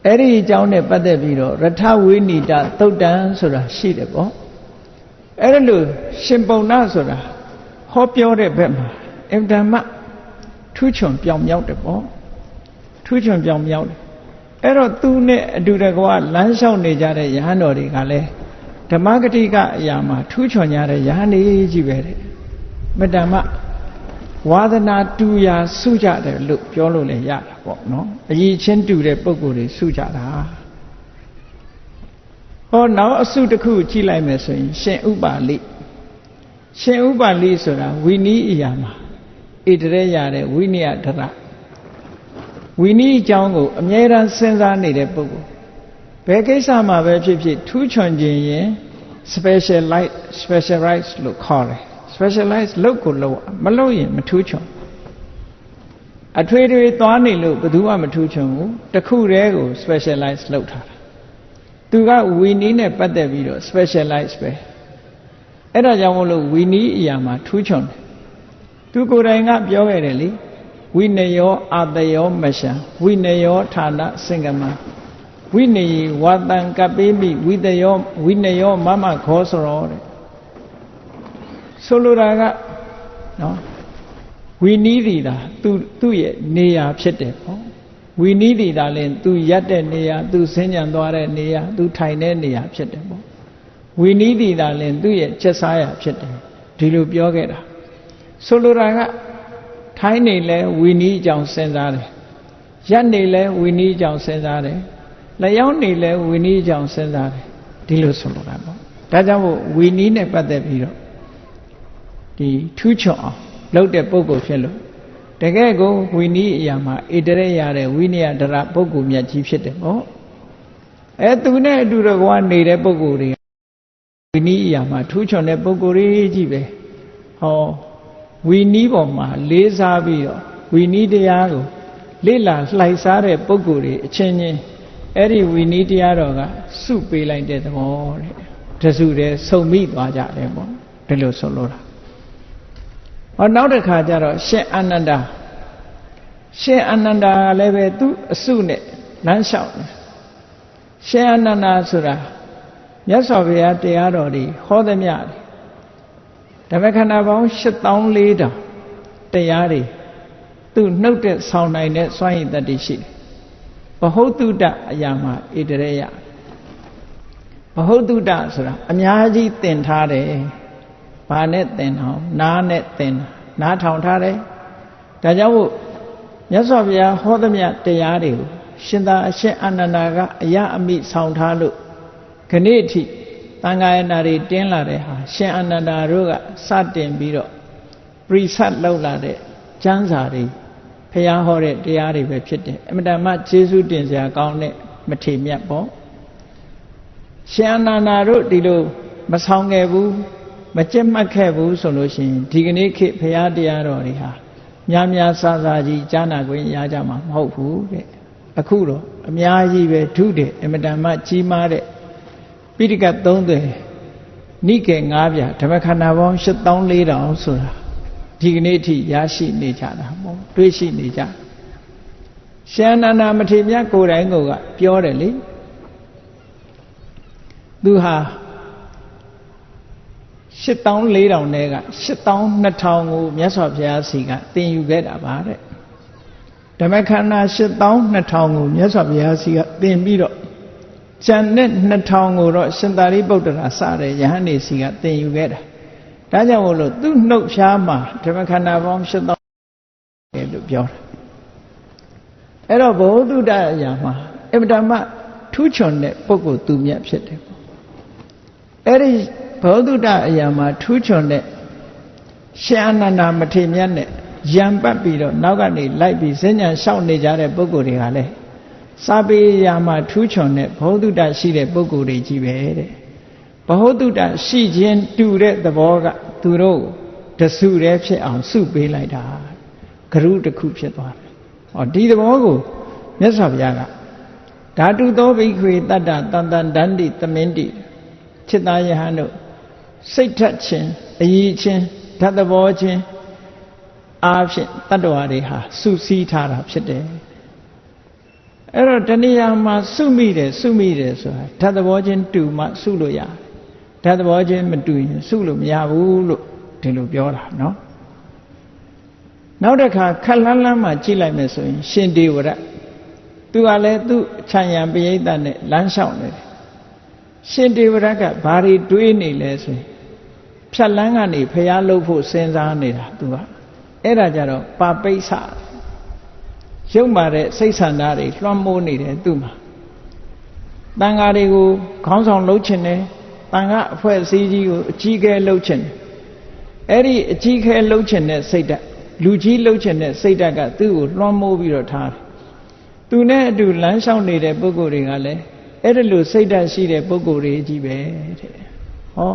အဲ့ဒီအကြောင်းနဲ့ပတ်သက်ပြီးတော့ရထဝိနိဒသုတ်တံဆိုတာရှိတယ်ပေါ့အဲ့ဒါလို့ရှင်ပုံနာဆိုတာဟောပြောတဲ့ဘက်မှာအင်ဓမ္မထူးချွန်ပြောင်မြောက်တယ်ပေါ့ထူးချွန်ပြောင်မြောက်တယ်အဲ့တော့သူနဲ့အတူတကွလမ်းလျှောက်နေကြတဲ့ယဟန်တော်တွေကလည်းဓမ္မဂတိကအရာမှာထူးချွန်ကြတဲ့ယဟန်တွေကြီးပဲတဲ့မတ္တမဝါဒနာတူရာစုကြတယ်လို့ပြောလို့လည်းရတာပေါ့နော်အရေးချင်းတူတဲ့ပုံကိုယ်တွေစုကြတာဟောနောက်အစုတစ်ခုကြည့်လိုက်မယ်ဆိုရင်ရှင်ဥပါလိရှင်ဥပါလိဆိုတာဝိနည်းအရာမှာဣတရေရတဲ့ဝိနည်းဒရဝိနည်းအကြောင်းကိုအမြဲတမ်းစဉ်းစားနေတဲ့ပုဂ္ဂိုလ်ဘယ်ကိစ္စမှာပဲဖြစ်ဖြစ်ထူးချွန်ခြင်းရင် specialize လို့ခေါ်တယ် specialize လုပ်ကိုလုပ်မလုပ်ရင်မထူးချွန်အထွေထွေသွားနေလို့ဘယ်သူမှမထူးချွန်ဘူးတစ်ခုတည်းကို specialize လုပ်ထားတာသူကဝီနီးနဲ့ပတ်သက်ပြီးတော့ specialize ပဲအဲ့ဒါကြောင့်မို့လို့ဝီနီးအရာမှာထူးချွန်တယ်သူကိုယ်တိုင်ကပြောခဲ့တယ်လေဝိနယောအာတယောမရှံဝိနယောဌာနစင်္ကမဝိနေဝါတံကပိမိဝိတယောဝိနယောမမခောစရောတဲ့ဆိုလိုတာကနော်ဝီနီးဒီတာသူ့ရဲ့နေရာဖြစ်တယ်ပေါ့ဝီနီးဒီတာလည်းသူရက်တဲ့နေရာသူဆင်းညံသွားတဲ့နေရာသူထိုင်တဲ့နေရာဖြစ်တယ်ပေါ့ဝီနီးဒီတာလည်းသူ့ရဲ့ချက်စားရာဖြစ်တယ်ဒီလိုပြောခဲ့တာဆိုလိုတာက ထိုင်းနေလဲဝီနီးကြောင့်စဉ်းစားတယ်ရက်နေလဲဝီနီးကြောင့်စဉ်းစားတယ်လျောင်းနေလဲဝီနီးကြောင့်စဉ်းစားတယ်ဒီလိုဆိုလိုတာပေါ့ဒါကြောင့်မို့ဝီနီးနဲ့ပတ်သက်ပြီးတော့ဒီထူးချွန်အောင်လုပ်တဲ့ပုဂ္ဂိုလ်ဖြစ်လို့တကယ်ကိုဝီနီးအရာမှာဣတရေရတဲ့ဝိနည်းဒရပုဂ္ဂိုလ်မြတ်ကြီးဖြစ်တယ်ပေါ့သူနဲ့အတူတကွာနေတဲ့ပုဂ္ဂိုလ်တွေဝီနီးအရာမှာထူးချွန်တဲ့ပုဂ္ဂိုလ်တွေကြီးပဲဟောဝီနီးပေါ်မှာလေးစားပြီးတော့ဝီနီးတရားကိုလေ့လာလှိုက်စားတဲ့ပုဂ္ဂိုလ်တွေအချင်းချင်းအဲ့ဒီဝီနီးတရားတော်ကစုပေးလိုက်တဲ့သဘောတဲ့တစုတည်းစုံမိသွားကြတယ်ပေါ့ဒီလိုဆိုလို့တာဟောနောက်တစ်ခါကျတော့ရှင်အာနန္ဒာကလည်းပဲသူအစုနဲ့လမ်းလျှောက်တယ်ရှင်အာနန္ဒာဆိုတာမြတ်စွာဘုရားတရားတော်တွေဟောသမျှဓမ္မခန္ဓာပေါင်း8400တရားတွေသူနှုတ်တဲ့ဆောင်းနိုင်တဲ့စွမ်းရည်တတ္တိရှိတယ်ဘဟုတုတအရာမှာဣတရေယဘဟုတုတဆိုတာအများကြီးသင်ထားတယ်ဘာနဲ့သင်အောင်နားနဲ့သင်နားထောင်ထားတယ်ဒါကြောင့်မို့မြတ်စွာဘုရားဟောသမျှတရားတွေကိုရှင်သာအရှင်အာနန္ဒာကအယအမိဆောင်ထားလို့ခဏိအထိသံဃာယနာတွေတင်းလာတဲ့ဟာရှင်အာနန္ဒာတို့ကစတင်ပြီးတော့ပရိသတ်လောက်လာတဲ့ကျမ်းစာတွေဘုရားဟောတဲ့တရားတွေပဲဖြစ်တယ်အမြဲတမ်းကျေးဇူးတင်စရာကောင်းတဲ့မထေမြတ်ပေါ့ရှင်အာနန္ဒာတို့ဒီလိုမဆောင်ခဲ့ဘူးမကြက်မှတ်ခဲ့ဘူးဆိုလို့ရှိရင်ဒီကနေ့ခေတ်ဘုရားတရားတော်တွေဟာများများဆဆကြီးကြားနာခွင့်ရကြမှာမဟုတ်ဘူးတဲ့အခုတော့အများကြီးပဲထုတယ်အမြဲတမ်းကြီးမားတဲ့ပိဋကတ်30နိကေ9ပြဓမ္မခန္ဓာပေါင်း8400ဆိုတာဒီကနေ့အထိရရှိနေကြတာပေါ့တွေးရှိနေကြရှင်အာနန္ဒာမထေရမြတ်ကိုယ်တိုင်ကပြောတယ်လေသူဟာ8400နဲ့က82,000ကိုမြတ်စွာဘုရားစီကသင်ယူခဲ့တာပါတဲ့ဓမ္မခန္ဓာ82,000ကိုမြတ်စွာဘုရားစီကသင်ပြီးတော့ကျန်တဲ့2000ကိုတော့ရှင်သာရိပုတ္တရာစတဲ့ယဟန်နေစီကသင်ယူခဲ့တာဒါကြောင့်မို့လို့သူ့နှုတ်ဖျားမှာဓမ္မခန္ဓာပေါင်း8000လို့ပြောတာအဲ့တော့ဘုဒ္ဓအရာမှာအမြဲတမ်းထူးချွန်တဲ့ပုဂ္ဂိုလ်သူမြတ်ဖြစ်တယ်ပေါ့အဲ့ဒီဘုဒ္ဓအရာမှာထူးချွန်တဲ့ရှင်အာနန္ဒာမထေရမြတ်နဲ့ရံပတ်ပြီးတော့နောက်ကနေလိုက်ပြီးစဉ္ညာလျှောက်နေကြတဲ့ပုဂ္ဂိုလ်တွေကလည်းစာပေရာမှာထူးချွန်တဲ့ဘုဒ္ဓရှိတဲ့ပုဂ္ဂိုလ်တွေကြီးပဲတဲ့ဘဟုတုတရှိခြင်းတူတဲ့သဘောကသူတို့တစုတည်းဖြစ်အောင်စုပေးလိုက်တာဂရုတစ်ခုဖြစ်သွားတယ်။ဟောဒီသဘောကိုမြတ်စွာဘုရားကဓာတုသောဘိက္ခွေတတ္တတန်တန်ဒန္တိသမင်းတိจิตသားယဟန်တို့စိတ်ထက်ခြင်းအည်ခြင်းဓာတ်သဘောခြင်းအားဖြင့်တတ္တဝါတွေဟာစုစည်းထားတာဖြစ်တယ်။အဲ့တော့တဏှာမှာစုမိတယ်ဆိုတာဓာတ်သဘောချင်းတူမှစုလို့ရတယ်ဓာတ်သဘောချင်းမတူရင်စုလို့မရဘူးလို့ဒီလိုပြောတာနော်နောက်တစ်ခါခက်လန်းလန်းမှကြည့်လိုက်မယ်ဆိုရင်ရှင်ဒေဝရသူကလည်းသူ့ခြံရံပရိသတ်နဲ့လမ်းလျှောက်နေတယ်ရှင်ဒေဝရကဘာတွေတွေးနေလဲဆိုရင်ဖြတ်လန်းကနေဖျားလုပ်ဖို့စဉ်းစားနေတာသူကအဲ့ဒါကြတော့ပါပိဿရုပ်မာတဲ့စိတ်ဆန္ဒတွေလွှမ်းမိုးနေတယ်သူ့မှာတန်ဃာတွေကိုခေါင်းဆောင်လုပ်ချင်တယ်တန်ခါအဖွဲ့အစည်းကြီးကိုအကြီးအကဲလှုပ်ချင်တယ်အဲ့ဒီအကြီးအကဲလှုပ်ချင်တဲ့စိတ်ဓာတ်လူကြီးလှုပ်ချင်တဲ့စိတ်ဓာတ်ကသူ့ကိုလွှမ်းမိုးပြီးတော့ထားတယ်သူနဲ့အတူလမ်းလျှောက်နေတဲ့ပုဂ္ဂိုလ်တွေကလည်းအဲ့ဒီလိုစိတ်ဓာတ်ရှိတဲ့ပုဂ္ဂိုလ်တွေကြီးပဲတဲ့ဟော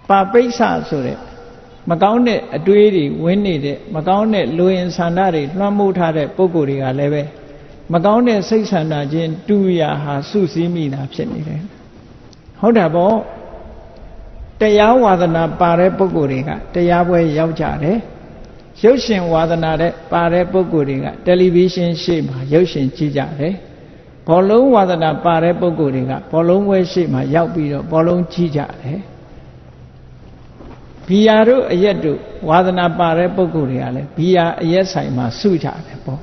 ပါပိဿဆိုတဲ့မကောင်းတဲ့အတွေးတွေဝင်နေတဲ့မကောင်းတဲ့လူရင်ဆန္ဒတွေလွှမ်းမိုးထားတဲ့ပုဂ္ဂိုလ်တွေကလည်းပဲမကောင်းတဲ့စိတ်ဆန္ဒချင်းတူရာဟာစုစည်းမိတာဖြစ်နေတယ်ဟုတ်တာပေါ့တရားဝါဒနာပါတဲ့ပုဂ္ဂိုလ်တွေကတရားပွဲရောက်ကြတယ်ရုပ်ရှင်ဝါဒနာတဲ့ပါတဲ့ပုဂ္ဂိုလ်တွေကတယ်လီဗီရှင်းရှေ့မှာရုပ်ရှင်ကြည့်ကြတယ်ဘောလုံးဝါဒနာပါတဲ့ပုဂ္ဂိုလ်တွေကဘောလုံးပွဲရှေ့မှာရောက်ပြီးတော့ဘောလုံးကြည့်ကြတယ်ဘီယာတို့အရက်တို့ဝါဒနာပါတဲ့ပုဂ္ဂိုလ်တွေကလည်းဘီယာအရက်ဆိုင်မှာစုကြတယ်ပေါ့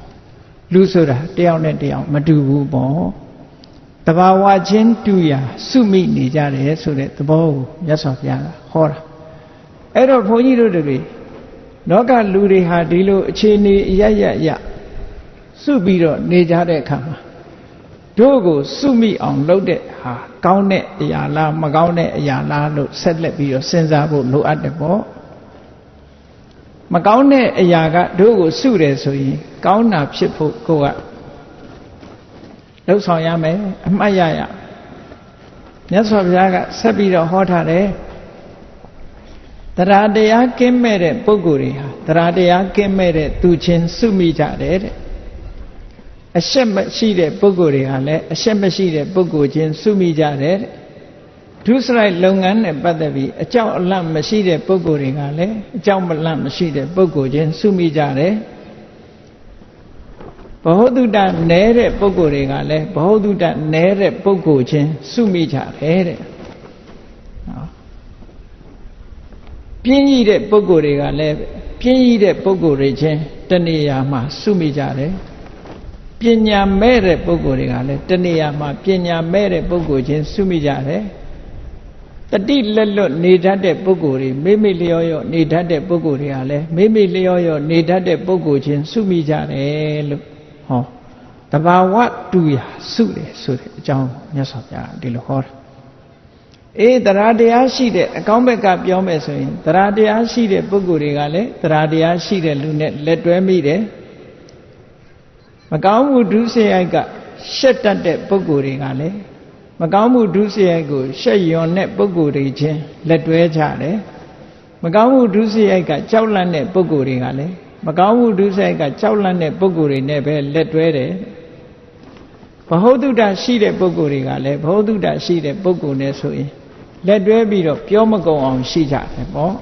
လူဆိုတာတယောက်နဲ့တယောက်မတူဘူးပေါ့တဘာဝချင်းတူရာစုမိနေကြတယ်ဆိုတဲ့သဘောကိုမြတ်စွာဘုရားကဟောတာအဲ့တော့ဘုန်းကြီးတို့တွေ လောကလူတွေဟာဒီလိုအခြေအနေအရရစုပြီးတော့နေကြတဲ့အခါမှာတို့ကိုစုမိအောင်လုပ်တဲ့ဟာကောင်းတဲ့အရာလားမကောင်းတဲ့အရာလားလို့ဆက်လက်ပြီးတော့စဉ်းစားဖို့လိုအပ်တယ်ပေါ့မကောင်းတဲ့အရာကတို့ကိုစုတယ်ဆိုရင်ကောင်းတာဖြစ်ဖို့ကိုကလှုပ်ဆောင်ရမယ်အမှတ်ရမြတ်စွာဘုရားကဆက်ပြီးတော့ဟောထားတယ်တရားတရားကင်းမဲ့တဲ့ပုဂ္ဂိုလ်တွေဟာတရားတရားကင်းမဲ့တဲ့သူချင်းစုမိကြတယ်တဲ့အရှက်မရှိတဲ့ပုဂ္ဂိုလ်တွေဟာလည်းအရှက်မရှိတဲ့ပုဂ္ဂိုလ်ချင်းစုမိကြတယ်ဒုစရိုက်လုပ်ငန်းနဲ့ပတ်သက်ပြီးအကြောက်အလန့်မရှိတဲ့ပုဂ္ဂိုလ်တွေကလည်းအကြောက်မလန့်မရှိတဲ့ပုဂ္ဂိုလ်ချင်းစုမိကြတယ်ဘဟုတုတနဲတဲ့ပုဂ္ဂိုလ်တွေကလည်းဘဟုတုတနဲတဲ့ပုဂ္ဂိုလ်ချင်းစုမိကြတယ်တဲ့နော်ပြင်းကြီးတဲ့ပုဂ္ဂိုလ်တွေကလည်းပြင်းကြီးတဲ့ပုဂ္ဂိုလ်တွေချင်းတဏှာမှာစုမိကြတယ်ပညာမဲ့တဲ့ပုဂ္ဂိုလ်တွေကလည်းတဏှာမှာပညာမဲ့တဲ့ပုဂ္ဂိုလ်ချင်းစုမိကြတယ်တတိလက်လွတ်နေတတ်တဲ့ပုဂ္ဂိုလ်တွေမိမိလျောရောနေတတ်တဲ့ပုဂ္ဂိုလ်တွေကလည်းမိမိလျောရောနေတတ်တဲ့ပုဂ္ဂိုလ်ချင်းစုမိကြတယ်လို့ဟောတဘာဝတူရာစုတယ်ဆိုတဲ့အကြောင်းမြတ်စွာဘုရားဒီလိုဟောတာတရားတရားရှိတဲ့အကောင်းဘက်ကပြောမယ်ဆိုရင်တရားတရားရှိတဲ့ပုဂ္ဂိုလ်တွေကလည်းတရားတရားရှိတဲ့လူနဲ့လက်တွဲမိတယ်မကောင်းမှုဒုစရိုက်ကရှက်တတ်တဲ့ပုဂ္ဂိုလ်တွေကလည်းမကောင်းမှုဒုစရိုက်ကိုရှက်ယွန်တဲ့ပုဂ္ဂိုလ်တွေချင်းလက်တွဲကြတယ်မကောင်းမှုဒုစရိုက်ကကြောက်လန့်တဲ့ပုဂ္ဂိုလ်တွေကလည်းမကောင်းမှုဒုစရိုက်ကကြောက်လန့်တဲ့ပုဂ္ဂိုလ်တွေနဲ့ပဲလက်တွဲတယ်ဘဟုတုတရှိတဲ့ပုဂ္ဂိုလ်တွေကလည်းဘဟုတုတရှိတဲ့ပုဂ္ဂိုလ်နဲ့ဆိုရင်လက်တွဲပြီးတော့ပြောမကုန်အောင်ရှိကြတယ်ပေါ့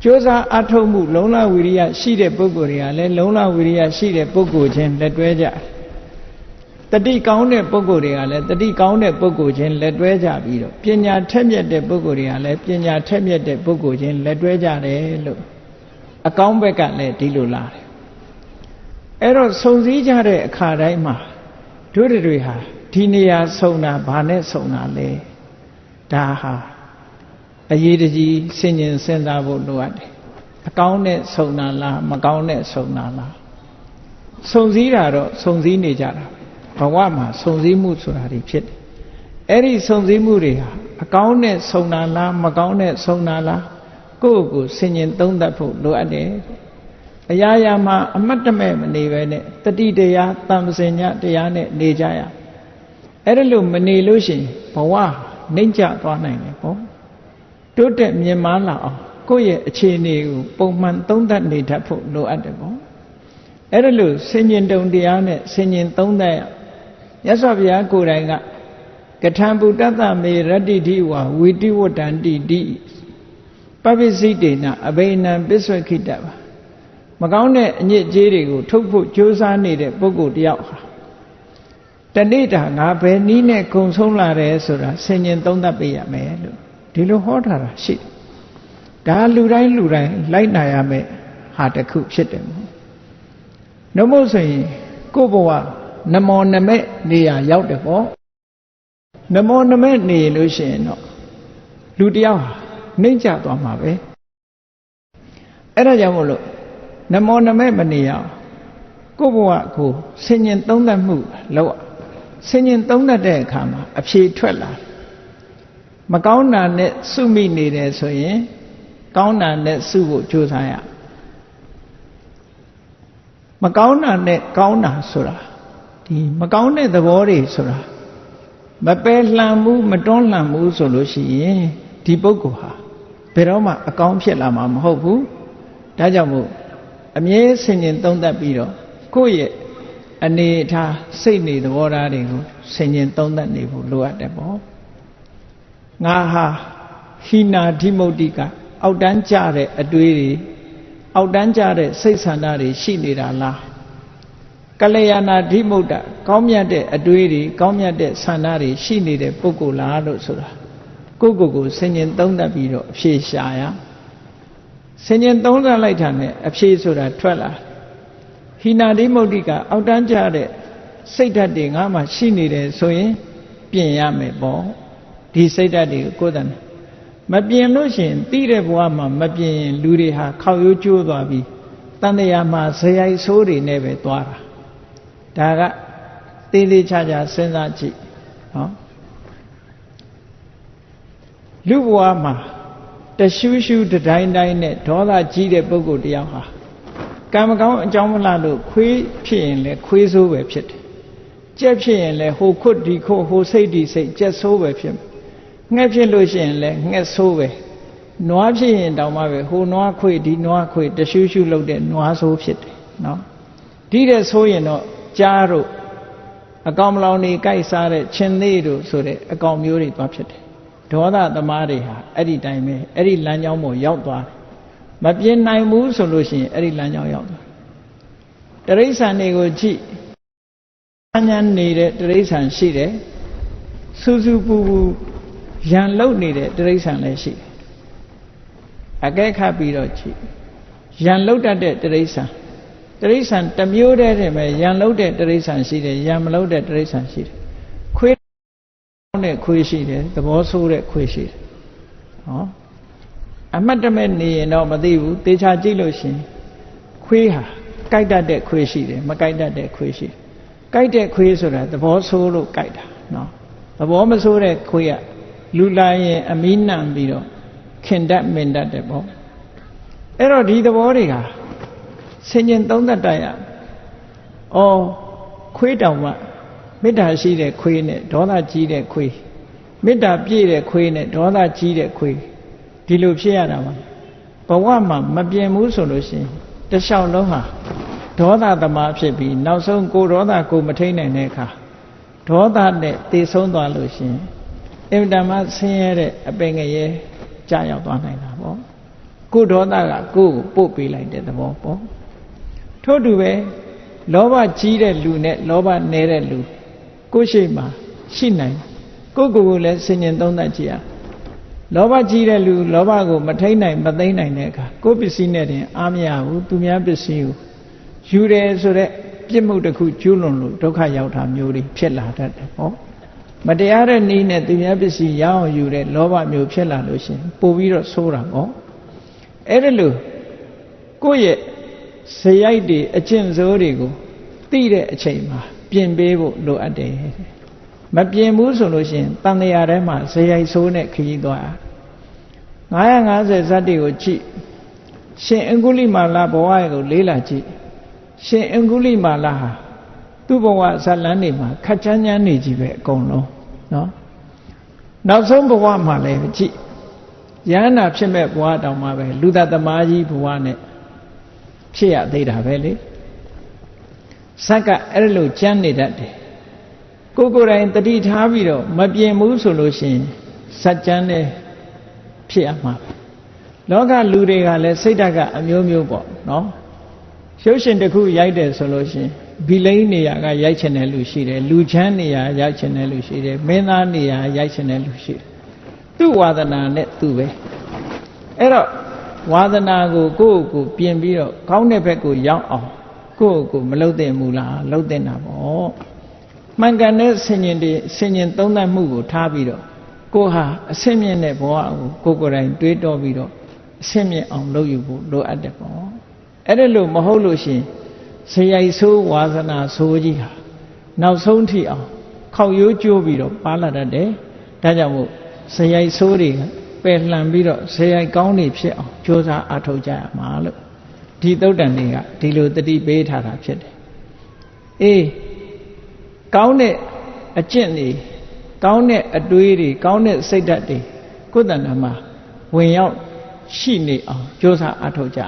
ကြိုးစားအထုတ်မှုလုံလဝိရိယရှိတဲ့ပုဂ္ဂိုလ်တွေကလည်းလုံလဝိရိယရှိတဲ့ပုဂ္ဂိုလ်ချင်းလက်တွဲကြတတိကောင်းတဲ့ပုဂ္ဂိုလ်တွေကလည်းတတိကောင်းတဲ့ပုဂ္ဂိုလ်ချင်းလက်တွဲကြပြီးတော့ပညာထက်မြက်တဲ့ပုဂ္ဂိုလ်တွေကလည်းပညာထက်မြက်တဲ့ပုဂ္ဂိုလ်ချင်းလက်တွဲကြတယ်လို့အကောင်းဘက်ကလည်းဒီလိုလာတယ်အဲ့တော့စုံစည်းကြတဲ့အခါတိုင်းမှာတို့တွေဟာဒီနေရာစုံတာဘာနဲ့စုံတာလဲဒါဟာအရေးတကြီးစဉ်းကျင်စဉ်းစားဖို့လိုအပ်တယ်အကောင်းနဲ့စုံတာလားမကောင်းနဲ့စုံတာလားစုံစည်းတာတော့စုံစည်းနေကြတာဘဝမှာစုံစည်းမှုဆိုတာတွေဖြစ်တယ်အဲ့ဒီစုံစည်းမှုတွေဟာအကောင်းနဲ့စုံတာလားမကောင်းနဲ့စုံတာလားကိုယ့်ကိုစဉ်းကျင်သုံးသပ်ဖို့လိုအပ်တယ်အရာရာမှာအမတ်တမဲ့မနေပဲနဲ့တတိတရားတမ္ပစင်ညတရားနဲ့နေကြရအဲ့ဒါလို့မနေလို့ရှိရင်ဘဝနှိမ့်ကျသွားနိုင်တယ်ပေါ့တိုးတက်မြင့်မားလာအောင်ကိုယ့်ရဲ့အခြေအနေကိုပုံမှန်သုံးသပ်နေတတ်ဖို့လိုအပ်တယ်ပေါ့အဲ့ဒါလို့ဆင်ញင်တုံတရားနဲ့ဆင်ញင်သုံးသပ်ရမြတ်စွာဘုရားကိုယ်တိုင်ကကထံပုတ္တမေရတ္တိတိဝဝီတိဝတ္တန္တိတိပပ္ပစိတေနအဘိနံပစ္ဆွခိတပါမကောင်းတဲ့အညစ်အကြေးတွေကိုထုတ်ဖို့ကြိုးစားနေတဲ့ပုဂ္ဂိုလ်တယောက်ဟာတနေ့တာငါဘယ်နည်းနဲ့ဂုံဆုံးလာတယ်ဆိုတာဆင်ញင်သုံးသပ်ပေးရမယ်လို့ဒီလိုဟောထားတာရှိတယ်ဒါလူတိုင်းလိုက်နာရမယ်ဟာတစ်ခုဖြစ်တယ်မို့နှမို့ဆိုရင်ကိုယ့်ဘဝနမောနမဲ့နေရာရောက်တယ်ပေါ့နမောနမဲ့နေလို့ရှိရင်တော့လူတယောက်ဟာနှိမ့်ကျသွားမှာပဲအဲ့ဒါကြောင့်မို့လို့နမောနမဲ့မနေရအောင်ကိုယ့်ဘဝကိုဆင်ញင်သုံးသပ်မှုလောက်ဆင်ញင်သုံးသပ်တဲ့အခါမှာအဖြေထွက်လာမကောင်းတာနဲ့စုမိနေတယ်ဆိုရင်ကောင်းတာနဲ့စုဖို့ကြိုးစားရမကောင်းတာနဲ့ကောင်းတာဆိုတာဒီမကောင်းတဲ့သဘောတွေဆိုတာမပယ်လှန်မှုမတွန်းလှန်မှုဆိုလို့ရှိရင်ဒီပုဂ္ဂိုလ်ဟာဘယ်တော့မှအကောင်းဖြစ်လာမှာမဟုတ်ဘူးဒါကြောင့်မို့အမြဲဆင်ញင်သုံးသပ်ပြီးတော့ကိုယ့်ရဲ့အနေထားစိတ်နေသဘောထားတွေကိုဆင်ញင်သုံးသပ်နေဖို့လိုအပ်တယ်ပေါ့ငါဟာဟိနာဓိမုတ်တိကအောက်တန်းကြတဲ့အတွေးတွေအောက်တန်းကြတဲ့စိတ်ဆန္ဒတွေရှိနေတာလားကလျာဏဓိမုတ်တကောင်းမြတ်တဲ့အတွေးတွေကောင်းမြတ်တဲ့ဆန္ဒတွေရှိနေတဲ့ပုဂ္ဂိုလ်လားလို့ဆိုတာကိုယ့်ကိုယ်ဆင်ញင်သုံးသပ်ပြီးတော့အဖြေရှာရဆင်ញင်သုံးသပ်လိုက်တာနဲ့အဖြေဆိုတာထွက်လာဟိနာဓိမုတ်တိကအောက်တန်းကြတဲ့စိတ်ဓာတ်တွေငါမှရှိနေတယ်ဆိုရင်ပြင်ရမယ်ပေါ့ဒီစိတ်ဓာတ်တွေကိုယ်တိုင် မပြင်လို့ရှိရင်တိတဲ့ဘဝမှာမပြင်ရင်လူတွေဟာခောက်ရိုးကျိုးသွားပြီးတန်တရားမှာဇယိုက်ဆိုးတွေနဲ့ပဲသွားတာဒါကသေးသေးချာချာစဉ်းစားကြည့်နော်လူဘဝမှာတရှူးရှူးတတိုင်းတိုင်းနဲ့ဒေါသကြီးတဲ့ပုဂ္ဂိုလ်တယောက်ဟာကံမကောင်းအကြောင်းမလှလို့ခွေးဖြစ်ရင်လည်းခွေးဆိုးပဲဖြစ်တယ်ကြက်ဖြစ်ရင်လည်းဟိုခွတ်ဒီခွတ်ဟိုစိတ်ဒီစိတ်ကြက်ဆိုးပဲဖြစ်ငှက်ဖြစ်လို့ရှိရင်လည်းငှက်ဆိုးပဲနွားဖြစ်ရင်တောင်မှပဲဟိုနွားခွေဒီနွားခွေတရှူးရှူးလုပ်တဲ့နွားဆိုးဖြစ်တယ်နော်ဒီတဲ့ဆိုရင်တော့ကြားတို့အကောင်မလောင်နေကြိုက်စားတဲ့ချင်းသေးတို့ဆိုတဲ့အကောင်မျိုးတွေသွားဖြစ်တယ်ဒေါသသမားတွေဟာအဲ့ဒီတိုင်းပဲအဲ့ဒီလမ်းကြောင်းပေါ်ရောက်သွားတယ်မပြင်းနိုင်ဘူးဆိုလို့ရှိရင်အဲ့ဒီလမ်းကြောင်းရောက်သွားတရိစ္ဆာန်တွေကိုကြည့်အញ្ញမ်းနေတဲ့တရိစ္ဆာန်ရှိတယ်စူးစူးပူပူရန်လုတ်နေတဲ့တရိစ္ဆာန်လည်းရှိတယ်အကဲခတ်ပြီးတော့ကြည့်ရန်လုတ်တတ်တဲ့တရိစ္ဆာန်တစ်မျိုးတည်းတည်းပဲရန်လုတ်တဲ့တရိစ္ဆာန်ရှိတယ်ရန်မလုတ်တဲ့တရိစ္ဆာန်ရှိတယ်ခွေးနဲ့ခွေးရှိတယ်သဘောဆိုးတဲ့ခွေးရှိတယ်ဟောအမှတ်တမဲ့နေရင်တော့မသိဘူးသေချာကြည့်လို့ရှင်ခွေးဟာကြိုက်တတ်တဲ့ခွေးရှိတယ်မကြိုက်တတ်တဲ့ခွေးရှိတယ်ကြိုက်တဲ့ခွေးဆိုတာသဘောဆိုးလို့ကြိုက်တာနော်သဘောမဆိုးတဲ့ခွေးကလူလာရင်အမီးနှံပြီးတော့ခင်တတ်မင်တတ်တယ်ပေါ့အဲ့တော့ဒီသဘောတွေကဆင်ញင်သုံးသပ်တတ်ရအော်ခွေးတောင်မှမေတ္တာရှိတဲ့ခွေးနဲ့ဒေါသကြီးတဲ့ခွေးမေတ္တာပြည့်တဲ့ခွေးနဲ့ဒေါသကြီးတဲ့ခွေးဒီလိုဖြစ်ရတာပါဘဝမှာမပြင်းဘူးဆိုလို့ရှိရင်တလျှောက်လုံးဟာဒေါသသမားဖြစ်ပြီးနောက်ဆုံးကိုဒေါသကိုမထိန်နိုင်တဲ့အခါဒေါသနဲ့တည်ဆုံးသွားလို့ရှိရင်အင်တမဆင်းရဲတဲ့အပင်ငရဲကြာရောက်သွားနိုင်တာပေါ့ကိုဒေါသကကိုယ်ကိုပို့ပေးလိုက်တဲ့သဘောပေါ့ထို့တူပဲလောဘကြီးတဲ့လူနဲ့လောဘနည်းတဲ့လူကိုယ်ရှိမှရှိနိုင်ကိုယ့်ကိုယ်ကိုလည်းဆင်ញင်သုံးသပ်ကြည့်ရလောဘကြီးတဲ့လူလောဘကိုမထိန်နိုင်မသိမ့်နိုင်တဲ့အခါကိုယ်ပစ္စည်းနဲ့တင်အားမရဘူးသူများပစ္စည်းကိုယူတယ်ဆိုတဲ့ပြစ်မှုတစ်ခုကျူးလွန်လို့ဒုက္ခရောက်တာမျိုးတွေဖြစ်လာတတ်တယ်ပေါ့မတရားတဲ့နည်းနဲ့သူများပစ္စည်းရအောင်ယူတဲ့လောဘမျိုးဖြစ်လာလို့ရှိရင်ပို့ပြီးတော့ဆိုးတာပေါ့အဲ့ဒါလို့ကိုယ့်ရဲ့ဇယိုက်တွေအကျင့်စိုးတွေကိုသိတဲ့အချိန်မှာပြင်ပေးဖို့လိုအပ်တယ်မပြင်ဘူးဆိုလို့ရှိရင်တန်လျာထဲမှာဇယိုက်ဆိုးနဲ့ခရီးသွား950ဇတ်တွေကိုကြည့်ရှင်အင်္ဂုလိမာလဘဝကိုလေးလာကြည့်ရှင်အင်္ဂုလိမာလဟာသူ့ဘဝဇတ်လန်းတွေမှာခက်ချမ်းချမ်းနေကြီးပဲအကုန်လုံးနော်နောက်ဆုံးဘဝမှာလည်းကြည့်ယန္တာဖြစ်မဲ့ဘဝတောင်မှပဲလူသားသမားကြီးဘဝနဲ့ဖြစ်ရသေးတာပဲလေဇက်ကအဲ့လိုကြမ်းနေတတ်တယ်ကိုယ်တိုင်တတိထားပြီးတော့မပြင်းဘူးဆိုလို့ရှိရင်ဇက်ကြမ်းနဲ့ဖြစ်ရမှာပဲလောကလူတွေကလည်းစိတ်ဓာတ်ကအမျိုးမျိုးပေါ့နော်ရုပ်ရှင်တစ်ခုရိုက်တယ်ဆိုလို့ရှိရင်ဘီလိန်နေရာကရိုက်ချင်တဲ့လူရှိတယ်လူချမ်းနေရာရိုက်ချင်တဲ့လူရှိတယ်မင်းသားနေရာရိုက်ချင်တဲ့လူရှိတယ်သူ့ဝါဒနာနဲ့သူပဲအဲ့တော့ဝါဒနာကိုကိုယ့်ကိုပြင်ပြီးတော့ကောင်းတဲ့ဘက်ကိုရောက်အောင်ကိုယ့်ကိုမလှုပ်တဲ့မူလားလှုပ်တဲ့တာပေါ့မှန်ကန်တဲ့ဆင်ញင်တွေဆင်ញင်သုံးသပ်မှုကိုထားပြီးတော့ကိုယ်ဟာအဆင့်မြင့်တဲ့ဘဝကိုကိုယ်တိုင်တွေးတောပြီးတော့အဆင့်မြင့်အောင်လုပ်ယူဖို့လိုအပ်တယ်ပေါ့အဲ့ဒါလို့မဟုတ်လို့ရှိရင်ဇယိုက်ဆိုးဝါစနာဆိုးကြီးဟာနောက်ဆုံးထိအောင်ခောက်ရိုးကျိုးပြီးတော့ပါလာတတ်တယ်ဒါကြောင့်မို့ဇယိုက်ဆိုးတွေကပယ်လှန်ပြီးတော့ဇယိုက်ကောင်းတွေဖြစ်အောင်ကြိုးစားအားထုတ်ကြရမှာလို့ဒီသုတ်တန်တွေကဒီလိုတတိပေးထားတာဖြစ်တယ်အေးကောင်းတဲ့အကျင့်တွေကောင်းတဲ့အတွေးတွေကောင်းတဲ့စိတ်ဓာတ်တွေကိုယ်တဏ္ဍာမှာဝင်ရောက်ရှိနေအောင်ကြိုးစားအားထုတ်ကြ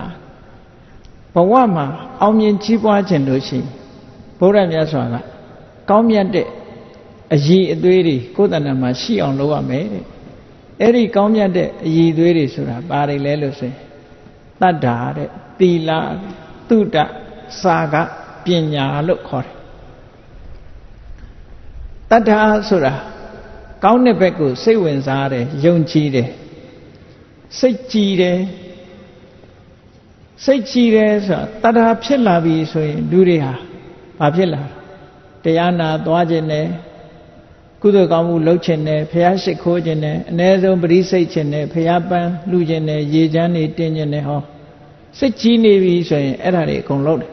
ဘဝမှာအောင်မြင်ကြီးပွားခြင်းလို့ရှိရင်ဘုရားမြတ်စွာကကောင်းမြတ်တဲ့အရည်အသွေးတွေကိုယ်တဏ္ဍာမှာရှိအောင်လုပ်ရမယ်တဲ့အဲ့ဒီကောင်းမြတ်တဲ့အရည်အသွေးတွေဆိုတာဘာတွေလဲလို့ဆိုရင်တတ္တာတဲ့သီလသုတ္တစာကပညာလို့ခေါ်တယ်တတ္ထာဆိုတာကောင်းတဲ့ဘက်ကိုစိတ်ဝင်စားတယ်ယုံကြည်တယ်စိတ်ကြည်တယ်ဆိုတာတတ္ထာဖြစ်လာပြီဆိုရင်လူတွေဟာဘာဖြစ်လာတရားနာသွားခြင်းနဲ့ ကုသိုလ်ကောင်းမှုလုပ်ခြင်းနဲ့ဖះရှိခိုးခြင်းနဲ့အ ਨੇ ဆုံးပရိစိတ်ခြင်းနဲ့ဖះပန်းလှူခြင်းနဲ့ရေချမ်းနေတင်းခြင်းနဲ့ဟောစိတ်ကြီးနေပြီဆိုရင်အဲ့ဒါတွေအကုန်လုပ်တယ်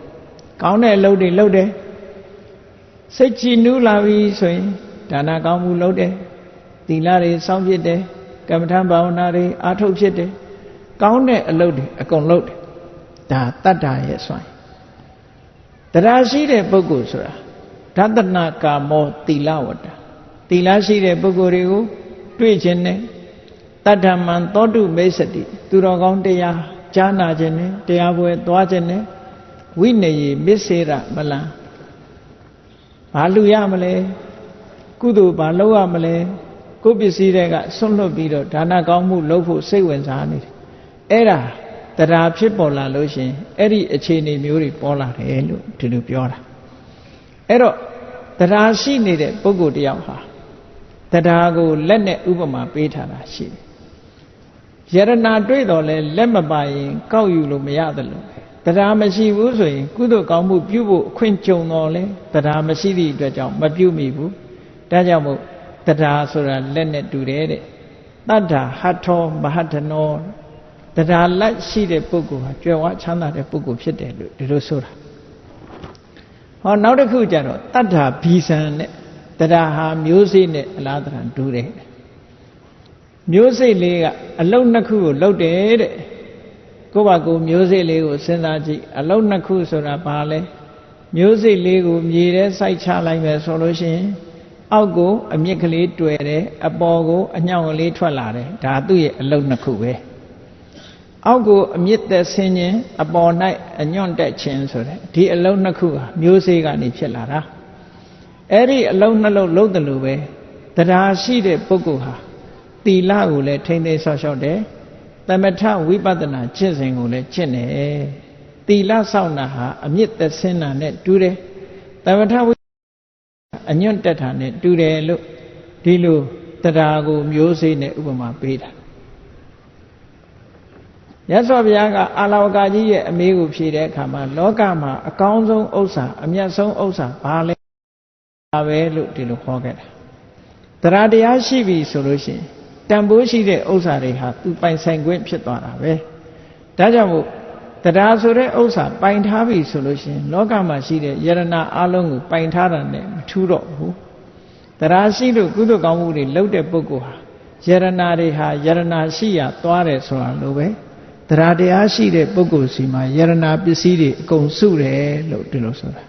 ကောင်းတဲ့အလုပ်တွေလုပ်တယ်စိတ်ကြည်နူးလာပြီဆိုရင်ဒါနကောင်းမှုလုပ်တယ်သီလတွေစောင့်ဖြစ်တယ်ကမ္မထဘာဝနာတွေအားထုတ်ဖြစ်တယ်ကောင်းတဲ့အလုပ်တွေအကုန်လုပ်တယ်ဒါတတ္တာရဲ့စွမ်းတရားရှိတဲ့ပုဂ္ဂိုလ်ဆိုတာဒသနာကာမောသီလဝတ္တသီလရှိတဲ့ပုဂ္ဂိုလ်တွေကိုတွေ့ခြင်းနဲ့တတ္ထမံသောတုမိစ္ဆတိသူတော်ကောင်းတရားကြားနာခြင်းနဲ့တရားပွဲသွားခြင်းနဲ့ဝိနည်းမစ္စေရမလံဘာလူရမလဲကုသိုလ်ဘာလုပ်ရမလဲကိုယ်ပစ္စည်းတွေကဆွန့်လွတ်ပြီးတော့ဒါနကောင်းမှုလုပ်ဖို့စိတ်ဝင်စားနေတယ်အဲ့ဒါတရားဖြစ်ပေါ်လာလို့ရှင်အဲ့ဒီအခြေအနေမျိုးတွေပေါ်လာတယ်လို့ဒီလိုပြောတာအဲ့တော့တရားရှိနေတဲ့ပုဂ္ဂိုလ်တယောက်ဟာတရားကိုလက်နဲ့ဥပမာပေးထားတာရှိတယ်ယရနာတွေ့တော်လဲလက်မပါရင်ကောက်ယူလို့မရတယ်လို့တရားမရှိဘူးဆိုရင်ကုသိုလ်ကောင်းမှုပြုဖို့အခွင့်ကြုံတော်လဲတရားမရှိသည့်အတွက်ကြောင့်မပြုမိဘူးဒါကြောင့်မို့တရားဆိုတာလက်နဲ့တူတယ်တဲ့တတ္ထာဟတ်ထောမဟတနောတရားလက်ရှိတဲ့ပုဂ္ဂိုလ်ဟာကြွယ်ဝချမ်းသာတဲ့ပုဂ္ဂိုလ်ဖြစ်တယ်လို့ဒီလိုဆိုတာဟောနောက်တစ်ခုကျတော့တတ္ထာဘီဇံနဲ့တရားဟာမျိုးစိနဲ့အလားတန်တူတယ်မျိုးစိလေးကအလုံးနှစ်ခုကိုလှုပ်တယ်တဲ့ကိုယ့်ဘာကိုမျိုးစိလေးကိုစဉ်းစားကြည့်အလုံးနှစ်ခုဆိုတာဘာလဲမျိုးစိလေးကိုမြေထဲစိုက်ချလိုက်မယ်ဆိုလို့ရှိရင်အောက်ကိုအမြစ်ကလေးတွေ့တယ်အပေါ်ကိုအညောင်ကလေးထွက်လာတယ်ဒါသူ့ရဲ့အလုံးနှစ်ခုပဲအောက်ကိုအမြစ်သက်ဆင်းခြင်းအပေါ်၌အညွန့်တက်ခြင်းဆိုတဲ့ဒီအလုံးနှစ်ခုဟာမျိုးစေ့ကနေဖြစ်လာတာအဲ့ဒီအလုံးနှလုံးလုံးတယ်လို့ပဲတရားရှိတဲ့ပုဂ္ဂိုလ်ဟာသီလကိုလည်းထိမ့်သိမ်းဆောက်ရှောက်တယ်သမထဝိပဿနာကျင့်စဉ်ကိုလည်းကျင့်တယ်သီလဆောက်တာဟာအမြစ်သက်ဆင်းတာနဲ့တူတယ်သမထဝိအညွန့်တက်တာနဲ့တူတယ်လို့ဒီလိုတရားကိုမျိုးစေ့နဲ့ဥပမာပေးတာရသော်ဘုရားကအာလဝကကြီးရဲ့အမေးကိုဖြေတဲ့အခါမှာလောကမှာအကောင်းဆုံးဥစ္စာအမြတ်ဆုံးဥစ္စာဘာလဲဘာပဲလို့ဒီလိုခေါ်ခဲ့တာတရားရှိပြီဆိုလို့ရှိရင်တန်ဖိုးရှိတဲ့ဥစ္စာတွေဟာသူပိုင်ဆိုင်ခွင့်ဖြစ်သွားတာပဲဒါကြောင့်မို့တရားဆိုတဲ့ဥစ္စာပိုင်ထားပြီဆိုလို့ရှိရင်လောကမှာရှိတဲ့ယရဏအလုံးကိုပိုင်ထားတာနဲ့မထူးတော့ဘူးတရားရှိလို့ကုသိုလ်ကောင်းမှုတွေလုပ်တဲ့ပုဂ္ဂိုလ်ဟာယရဏတွေဟာယရဏရှိရသွားတယ်ဆိုတာလိုပဲတရားရှိတဲ့ပုဂ္ဂိုလ်စီမှာယရဏပစ္စည်းတွေအကုန်စုတယ်လို့ဒီလိုဆိုတာ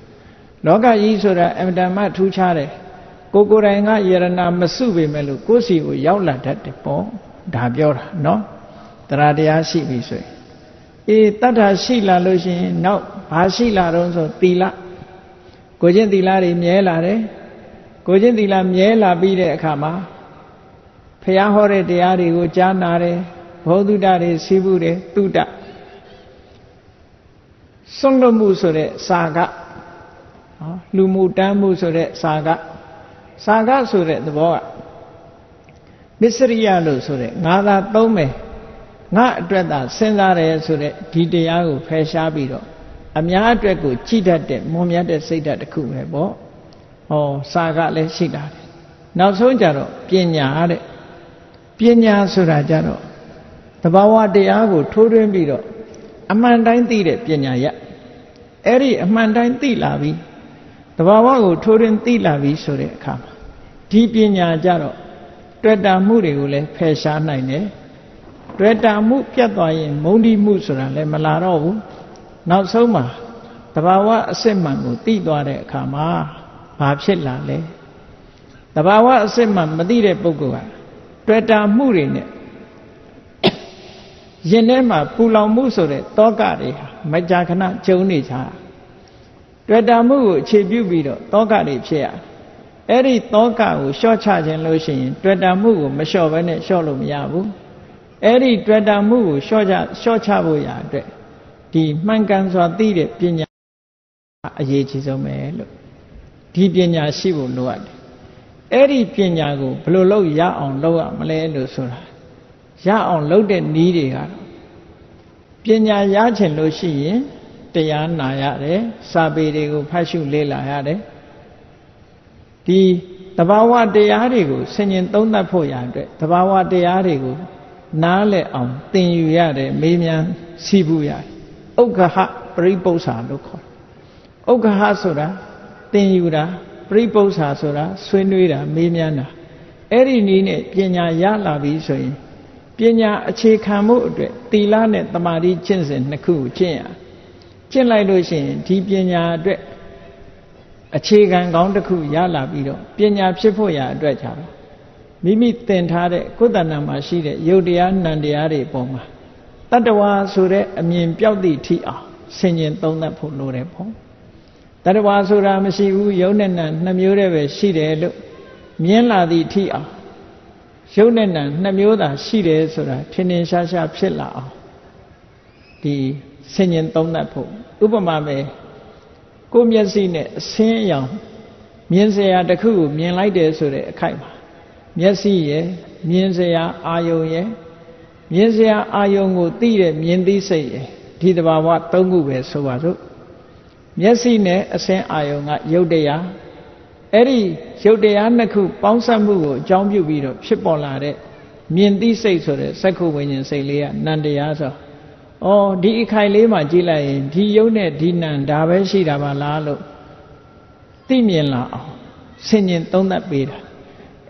လောကကြီးဆိုတာအမတန်မှထူးခြားတယ်ကိုယ်တိုင်ကယရဏမစုပေမဲ့လို့ကိုယ်စီကိုရောက်လာတတ်တယ်ပေါ့ဒါပြောတာနော်တရားရှိပြီဆိုရင်တတ္ထာရှိလာလို့ရှိရင်နောက်ဘာရှိလာတော့ဆိုသီလကိုချင်းသီလတွေမြဲလာတယ်ကိုချင်းသီလမြဲလာပြီးတဲ့အခါမှာဖះဟောတဲ့တရားတွေကိုကြားနာတယ်ဘောဓုတတွေစီးပူတယ်တုတစွန့်လွတ်မှုဆိုတဲ့စာကလူမှုတမ်းမှုဆိုတဲ့စာကဆိုတဲ့သဘောကမစ္စရိယလို့ဆိုတဲ့ငါသာသုံးမယ်ငါအတွက်သာစဉ်းစားတယ်ဆိုတဲ့ဒီတရားကိုဖယ်ရှားပြီးတော့အများအတွက်ကိုကြည်တတ်တဲ့မွန်မြတ်တဲ့စိတ်ဓာတ်တစ်ခုပဲပေါ့စာကလည်းရှိတာတယ်နောက်ဆုံးကြတော့ပညာတဲ့ပညာဆိုတာကြတော့သဘာဝတရားကိုထိုးထွင်းပြီးတော့အမှန်တိုင်းသိတဲ့ပညာရအဲ့ဒီအမှန်တိုင်းသိလာပြီသဘာဝကိုထိုးထွင်းသိလာပြီဆိုတဲ့အခါမှာဒီပညာကြတော့တွေ့တာမှုတွေကိုလည်းဖယ်ရှားနိုင်တယ်တွေ့တာမှုပြတ်သွားရင်မုန်းတိမှုဆိုတာလည်းမလာတော့ဘူးနောက်ဆုံးမှာသဘာဝအစစ်မှန်ကိုသိသွားတဲ့အခါမှာဘာဖြစ်လာလဲသဘာဝအစစ်မှန်မသိတဲ့ပုဂ္ဂိုလ်ကတွေ့တာမှုတွေနဲ့ရင်ထဲမှာပူလောင်မှုဆိုတဲ့တောကတွေဟာမကြာခဏကျုံနေကြတွေ့တာမှုကိုအခြေပြုပြီးတော့တောကတွေဖြစ်ရအဲ့ဒီတောကကိုလျှော့ချခြင်းလို့ရှိရင်တွေ့တာမှုကိုမလျှော့ဘဲနဲ့လျှော့လို့မရဘူးအဲ့ဒီတွေ့တာမှုကိုလျှော့ချဖို့ရအတွက်ဒီမှန်ကန်စွာသိတဲ့ပညာအရေးကြီးဆုံးပဲလို့ဒီပညာရှိဖို့လိုအပ်တယ်အဲ့ဒီပညာကိုဘယ်လိုလုပ်ရအောင်လုပ်ရမလဲလို့ဆိုတာရအောင်လုပ်တဲ့နည်းတွေကတော့ပညာရချင်လို့ရှိရင်တရားနာရတယ်စာပေတွေကိုဖတ်ရှုလေ့လာရတယ်ဒီ တဘာဝတရားတွေကိုဆင်ញင်သုံးသပ်ဖို့ရအတွက်တဘာဝတရားတွေကိုနားလည်အောင်သင်ယူရတယ်မေးမြန်းစီးပူးရတယ်ဥက္ခဟပရိပု္ပ္ပာလို့ခေါ်တယ်ဥက္ခဟဆိုတာသင်ယူတာပရိပု္ပ္ပာဆိုတာဆွေးနွေးတာမေးမြန်းတာအဲ့ဒီနည်းနဲ့ပညာရလာပြီဆိုရင်ပညာအခြေခံမှုအတွက်သီလနဲ့သမာဓိကျင့်စဉ်နှစ်ခုကိုကျင့်ရကျင့်လိုက်လို့ရှိရင်ဒီပညာအတွက်အခြေခံကောင်းတစ်ခုရလာပြီးတော့ပညာဖြစ်ဖို့ရအတွက်ကြတော့မိမိသင်ထားတဲ့ကိုယ်တဏ္ဍာမှာရှိတဲ့ယုတ်တရားနံတရားတွေပေါ်မှာတတ္တဝါဆိုတဲ့အမြင်ပြောက်သည့်ထိအောင်ဆင်ញင်သုံးသပ်ဖို့လိုတယ်ပေါ့တတ္တဝါဆိုတာမရှိဘူးယုတ်နဲ့နံနှစ်မျိုးတည်းပဲရှိတယ်လို့မြင်လာသည့်ထိအောင်ယုတ်နဲ့နံနှစ်မျိုးသာရှိတယ်ဆိုတာထင်ထင်ရှားရှားဖြစ်လာအောင်ဒီဆင်ញင်သုံးသပ်ဖို့ဥပမာပဲကိုယ်မျက်စိနဲ့အဆင်းအရောင်မြင်စရာတစ်ခုကိုမြင်လိုက်တယ်ဆိုတဲ့အခိုက်မှာမျက်စိရဲ့မြင်စရာအာယုံရဲ့မြင်စရာအာယုံကိုသိတဲ့မြင်သိစိတ်ရဲ့ဒီတဘာဝသုံးခုပဲဆိုပါစို့မျက်စိနဲ့အဆင်းအာယုံကယုတ်တရားအဲ့ဒီယုတ်တရားနှစ်ခုပေါင်းစပ်မှုကိုအကြောင်းပြုပြီးတော့ဖြစ်ပေါ်လာတဲ့မြင်သိစိတ်ဆိုတဲ့စက္ခုဝိညာဉ်စိတ်လေးကနံတရားဆိုဒီအခိုက်လေးမှာကြည့်လိုက်ရင်ဒီယုတ်နဲ့ဒီနံဒါပဲရှိတာပါလားလို့သိမြင်လာအောင်ဆင်ញင်သုံးသပ်ပေးတာ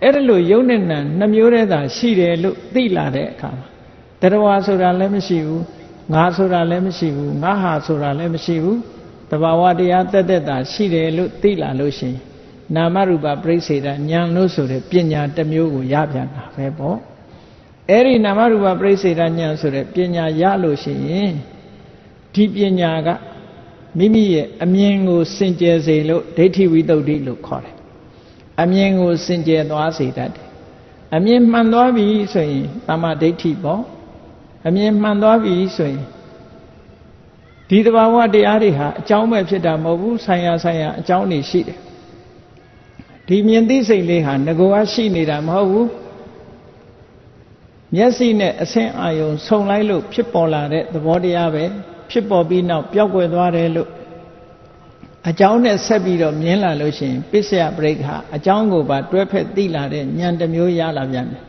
အဲ့ဒါလို့ယုတ်နဲ့နံနှစ်မျိုးတည်းသာရှိတယ်လို့သိလာတဲ့အခါမှာတတဝါဆိုတာလည်းမရှိဘူးငါဆိုတာလည်းမရှိဘူးငါဟာဆိုတာလည်းမရှိဘူးတဘာဝတရားတက်တက်တာရှိတယ်လို့သိလာလို့ရှိရင်နာမရူပပရိစ္ဆေဒဉာဏ်လို့ဆိုတဲ့ပညာတစ်မျိုးကိုရပြန်တာပဲပေါ့အဲ့ဒီနာမရူပပရိစ္ဆေဒဉာဏ်ဆိုတဲ့ပညာရလို့ရှိရင်ဒီပညာကမိမိရဲ့အမြင်ကိုစင်ကြယ်စေလို့ဒိဋ္ဌိဝိသုဒ္ဓိလို့ခေါ်တယ်အမြင်ကိုစင်ကြယ်သွားစေတတ်တယ်အမြင်မှန်သွားပြီဆိုရင်တမ္မာဒိဋ္ဌိပေါ့အမြင်မှန်သွားပြီဆိုရင်ဒီတဘာဝတရားတွေဟာအကြောင်းပဲဖြစ်တာမဟုတ်ဘူးဆိုင်ရာအကြောင်းတွေရှိတယ်ဒီမြင်သိစိတ်လေးဟာငကိုကရှိနေတာမဟုတ်ဘူးမျက်စိနဲ့အဆင်းအာယုံဆုံလိုက်လို့ဖြစ်ပေါ်လာတဲ့သဘောတရားပဲဖြစ်ပေါ်ပြီးနောက်ပျောက်ကွယ်သွားတယ်လို့အကြောင်းနဲ့ဆက်ပြီးတော့မြင်လာလို့ရှိရင်ပစ္စယပရိက္ခအကြောင်းကိုပါတွဲဖက်သိလာတဲ့ဉာဏ်တစ်မျိုးရလာပြန်တယ်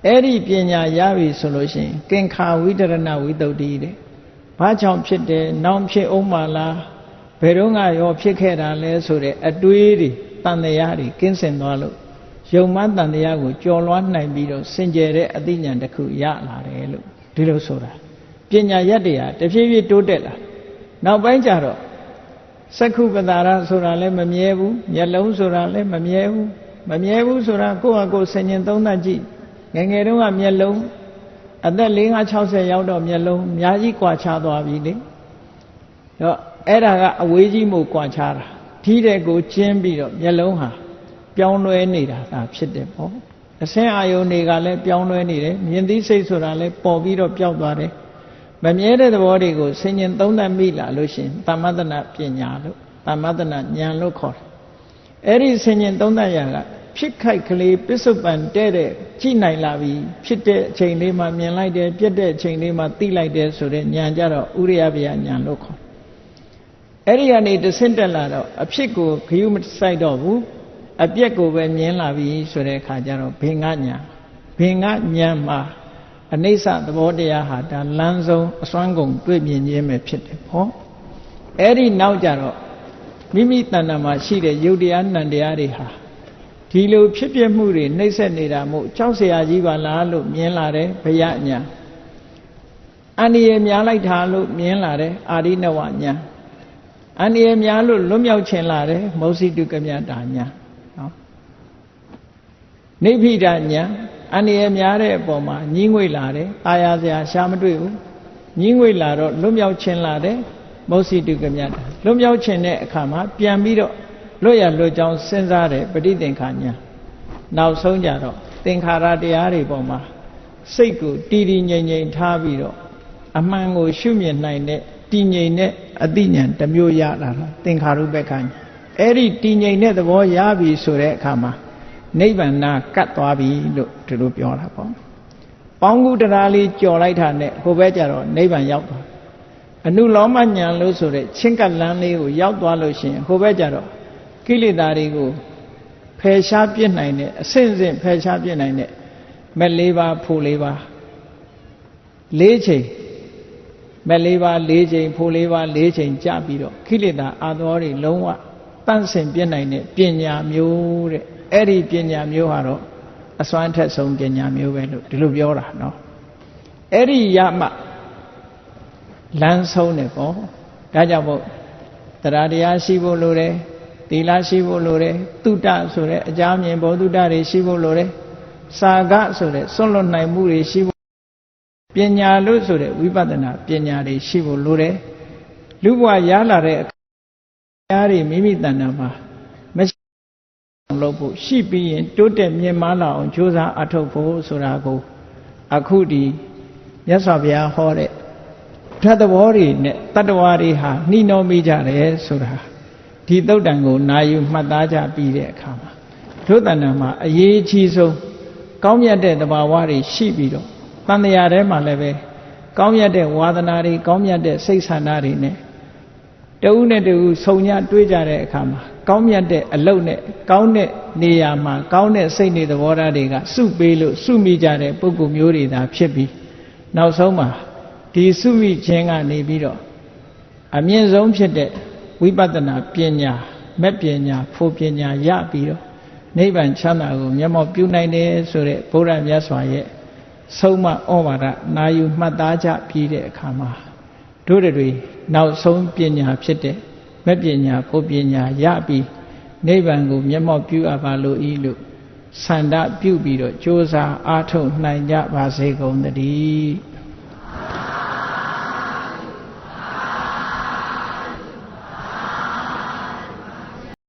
အဲ့ဒီပညာရပြီဆိုလို့ရှိရင်ကင်္ခာဝိတရဏဝိသုဒ္ဓိတဲ့ဘာကြောင့်ဖြစ်တယ်နောက်ဖြစ်အောင်မလားဘယ်တော့ရောဖြစ်ခဲ့တာလဲဆိုတဲ့အတွေးတွေတန်တရားတွေကင်းစင်သွားလို့ယုံမှန်တန်တရားကိုကြော်လွှမ်းနိုင်ပြီးတော့စင်ကြယ်တဲ့အသိဉာဏ်တစ်ခုရလာတယ်လို့ဒီလိုဆိုတာပညာရက်တရားတဖြည်းဖြည်းတိုးတက်လာနောက်ပိုင်းကျတော့စက္ခုပတာရဆိုတာလည်းမမြဲဘူးမျက်လုံးဆိုတာလည်းမမြဲဘူးဆိုတာကိုယ့်ဟာကိုယ်ဆင်ញင်သုံးသပ်ကြည့်ငယ်ငယ်တုန်းကမျက်လုံးအသက်50-60ရောက်တော့မျက်လုံးအများကြီးကွာခြားသွားပြီလေတော့အဲ့ဒါကအဝေးကြီးမို့ကွာခြားတာဒီတဲ့ကိုကျင်းပြီးတော့မျက်လုံးဟာပြောင်းလဲနေတာဒါဖြစ်တယ်ပေါ့အဆင်းအာယုန်တွေကလည်းပြောင်းလဲနေတယ်မြင်သိစိတ်ဆိုတာလည်းပေါ်ပြီးတော့ပျောက်သွားတယ်မမြဲတဲ့သဘောတွေကိုဆင်ញင်သုံးသပ်မိလာလို့ရှိရင်သမ္မတနာပညာလို့သမ္မတနာဉာဏ်လို့ခေါ်တယ်အဲ့ဒီဆင်ញင်သုံးသပ်ရာကဖြစ်ခိုက်ကလေးပစ္စုပန်တဲ့ကြည့်နိုင်လာပြီဖြစ်တဲ့အချိန်လေးမှမြင်လိုက်တယ်ပြတ်တဲ့အချိန်လေးမှသိလိုက်တယ်ဆိုတဲ့ဉာဏ်ကြတော့ဥရိယဗျာဉာဏ်လို့ခေါ်အဲ့ဒီကနေတဆင့်တက်လာတော့အဖြစ်ကိုခရုမစိုက်တော့ဘူးအပြက်ကိုပဲမြင်လာပြီဆိုတဲ့အခါကျတော့ဘေငါဉာဏ်မှာအနိစ္စသဘောတရားဟာဒါလမ်းဆုံးအစွမ်းကုန်တွေ့မြင်ခြင်းပဲဖြစ်တယ်ပေါ့အဲ့ဒီနောက်ကြတော့မိမိတဏ္ဍာမှာရှိတဲ့ယုတ်တရားနံတရားတွေဟာဒီလိုဖြစ်ပြမှုတွေနှိမ့်ဆက်နေတာမို့ကြောက်เสียကြီးပါလားလို့မြင်လာတယ်ဘယညာအန္တရာယ်များလိုက်တာလို့မြင်လာတယ်အာရိနဝညာအန္တရာယ်များလို့လွတ်မြောက်ခြင်းလာတယ်မောစိတုကမြတာညာနော်နိဗ္ဗိဒညာအန္တရာယ်များတဲ့အပေါ်မှာညှင်းငွေ့လာတယ်အာရစရာရှားမတွေ့ဘူးညှင်းငွေ့လာတော့လွတ်မြောက်ခြင်းလာတယ်မောစိတုကမြတာလွတ်မြောက်ခြင်းတဲ့အခါမှာပြန်ပြီးတော့လွတ်ရလွတ်ကြောင်းစဉ်းစားတယ်ပဋိသင်္ခာညာနောက်ဆုံးကြတော့သင်္ခါရတရားတွေပေါ်မှာစိတ်ကိုတည်တည်ငြိမ်ငြိမ်ထားပြီးတော့အမှန်ကိုရှုမြင်နိုင်တဲ့တည်ငြိမ်တဲ့အသိဉာဏ်တစ်မျိုးရလာတာသင်္ခါရုပ္ပခဉာဏ်အဲ့ဒီတည်ငြိမ်တဲ့သဘောရပြီဆိုတဲ့အခါမှာနိဗ္ဗာန်ကတ်သွားပြီလို့ဒီလိုပြောတာပေါ့ပေါင်းကူတရားလေးကြော်လိုက်တာနဲ့ဟိုဘက်ကျတော့နိဗ္ဗာန်ရောက်သွားအနုလောမဉာဏ်လို့ဆိုတဲ့ချင်းကပ်လန်းလေးကိုရောက်သွားလို့ရှိရင်ဟိုဘက်ကျတော့ကိလေသာတွေကို ဖယ်ရှားပြစ်နိုင်တဲ့အဆင့်ဆင့်ဖယ်ရှားပြစ်နိုင်တဲ့မက်၄ပါးဖို့၄ပါး၄ချိန်မက်၄ပါး၄ချိန်ဖို့၄ပါး၄ချိန်ကြပြီးတော့ခိလေသာအာသောတွေလုံးဝတန့်စင်ပြစ်နိုင်တဲ့ပညာမျိုးတဲ့အဲ့ဒီပညာမျိုးဟာတော့အစွမ်းထက်ဆုံးပညာမျိုးပဲလို့ဒီလိုပြောတာနော်အဲ့ဒီရမှလမ်းဆုံးတယ်ပေါ့ဒါကြောင့်မို့တရားတရားရှိဖို့လိုတယ်သီလရှိဖို့လိုတယ်တုဒ္ဒဆိုတဲ့အကြောင်းမြင်ဘောဓုဒ္ဒတွေရှိဖို့လိုတယ်စာကဆိုတဲ့စွန့်လွတ်နိုင်မှုတွေရှိဖို့ပညာလို့ဆိုတဲ့ဝိပဿနာပညာတွေရှိဖို့လိုတယ်လူဘဝရလာတဲ့အခါတွေမိမိတဏ္ဍာမှာမရှိလို့ဖို့ရှိပြီးရင်တိုးတက်မြင့်မားလာအောင်ကြိုးစားအထောက်ဖို့ဆိုတာကိုအခုဒီမြတ်စွာဘုရားဟောတဲ့ဓာတ်သဘောတွေနဲ့တတ္တဝါတွေဟာနှီးနှောမိကြတယ်ဆိုတာဒီသုတ်တံကိုနာယူမှတ်သားကြပြီးတဲ့အခါမှာတို့တဏ္ဍာမှာအရေးကြီးဆုံးကောင်းမြတ်တဲ့သဘာဝတွေရှိပြီးတော့တန်တရားထဲမှာလည်းပဲကောင်းမြတ်တဲ့ဝါသနာတွေကောင်းမြတ်တဲ့စိတ်ဆန္ဒတွေနဲ့တဦးနဲ့တဦးဆုံညတွေးကြတဲ့အခါမှာကောင်းမြတ်တဲ့အလုပ်နဲ့ကောင်းတဲ့နေရာမှာကောင်းတဲ့စိတ်နေသဘောထားတွေကစုပေးလို့စုမိကြတဲ့ပုဂ္ဂိုလ်မျိုးတွေသာဖြစ်ပြီးနောက်ဆုံးမှာဒီစုမိခြင်းကနေပြီးတော့အမြင့်ဆုံးဖြစ်တဲ့ဝိပဿနာပညာမဲ့ပညာဖို့ပညာရပြီးတော့နိဗ္ဗာန်ချမ်းသာကိုမျက်မှောက်ပြုနိုင်တယ်ဆိုတဲ့ဘုရားမြတ်စွာရဲ့ဆုံးမဩဝါဒနာယူမှတ်သားကြပြီးတဲ့အခါမှာတို့တွေနောက်ဆုံးပညာဖြစ်တဲ့မဲ့ပညာဖို့ပညာရပြီးနိဗ္ဗာန်ကိုမျက်မှောက်ပြုအပ်ပါလို့ဤလို့ဆန္ဒပြုပြီးတော့ကြိုးစားအားထုတ်နိုင်ကြပါစေကုန်သတည်း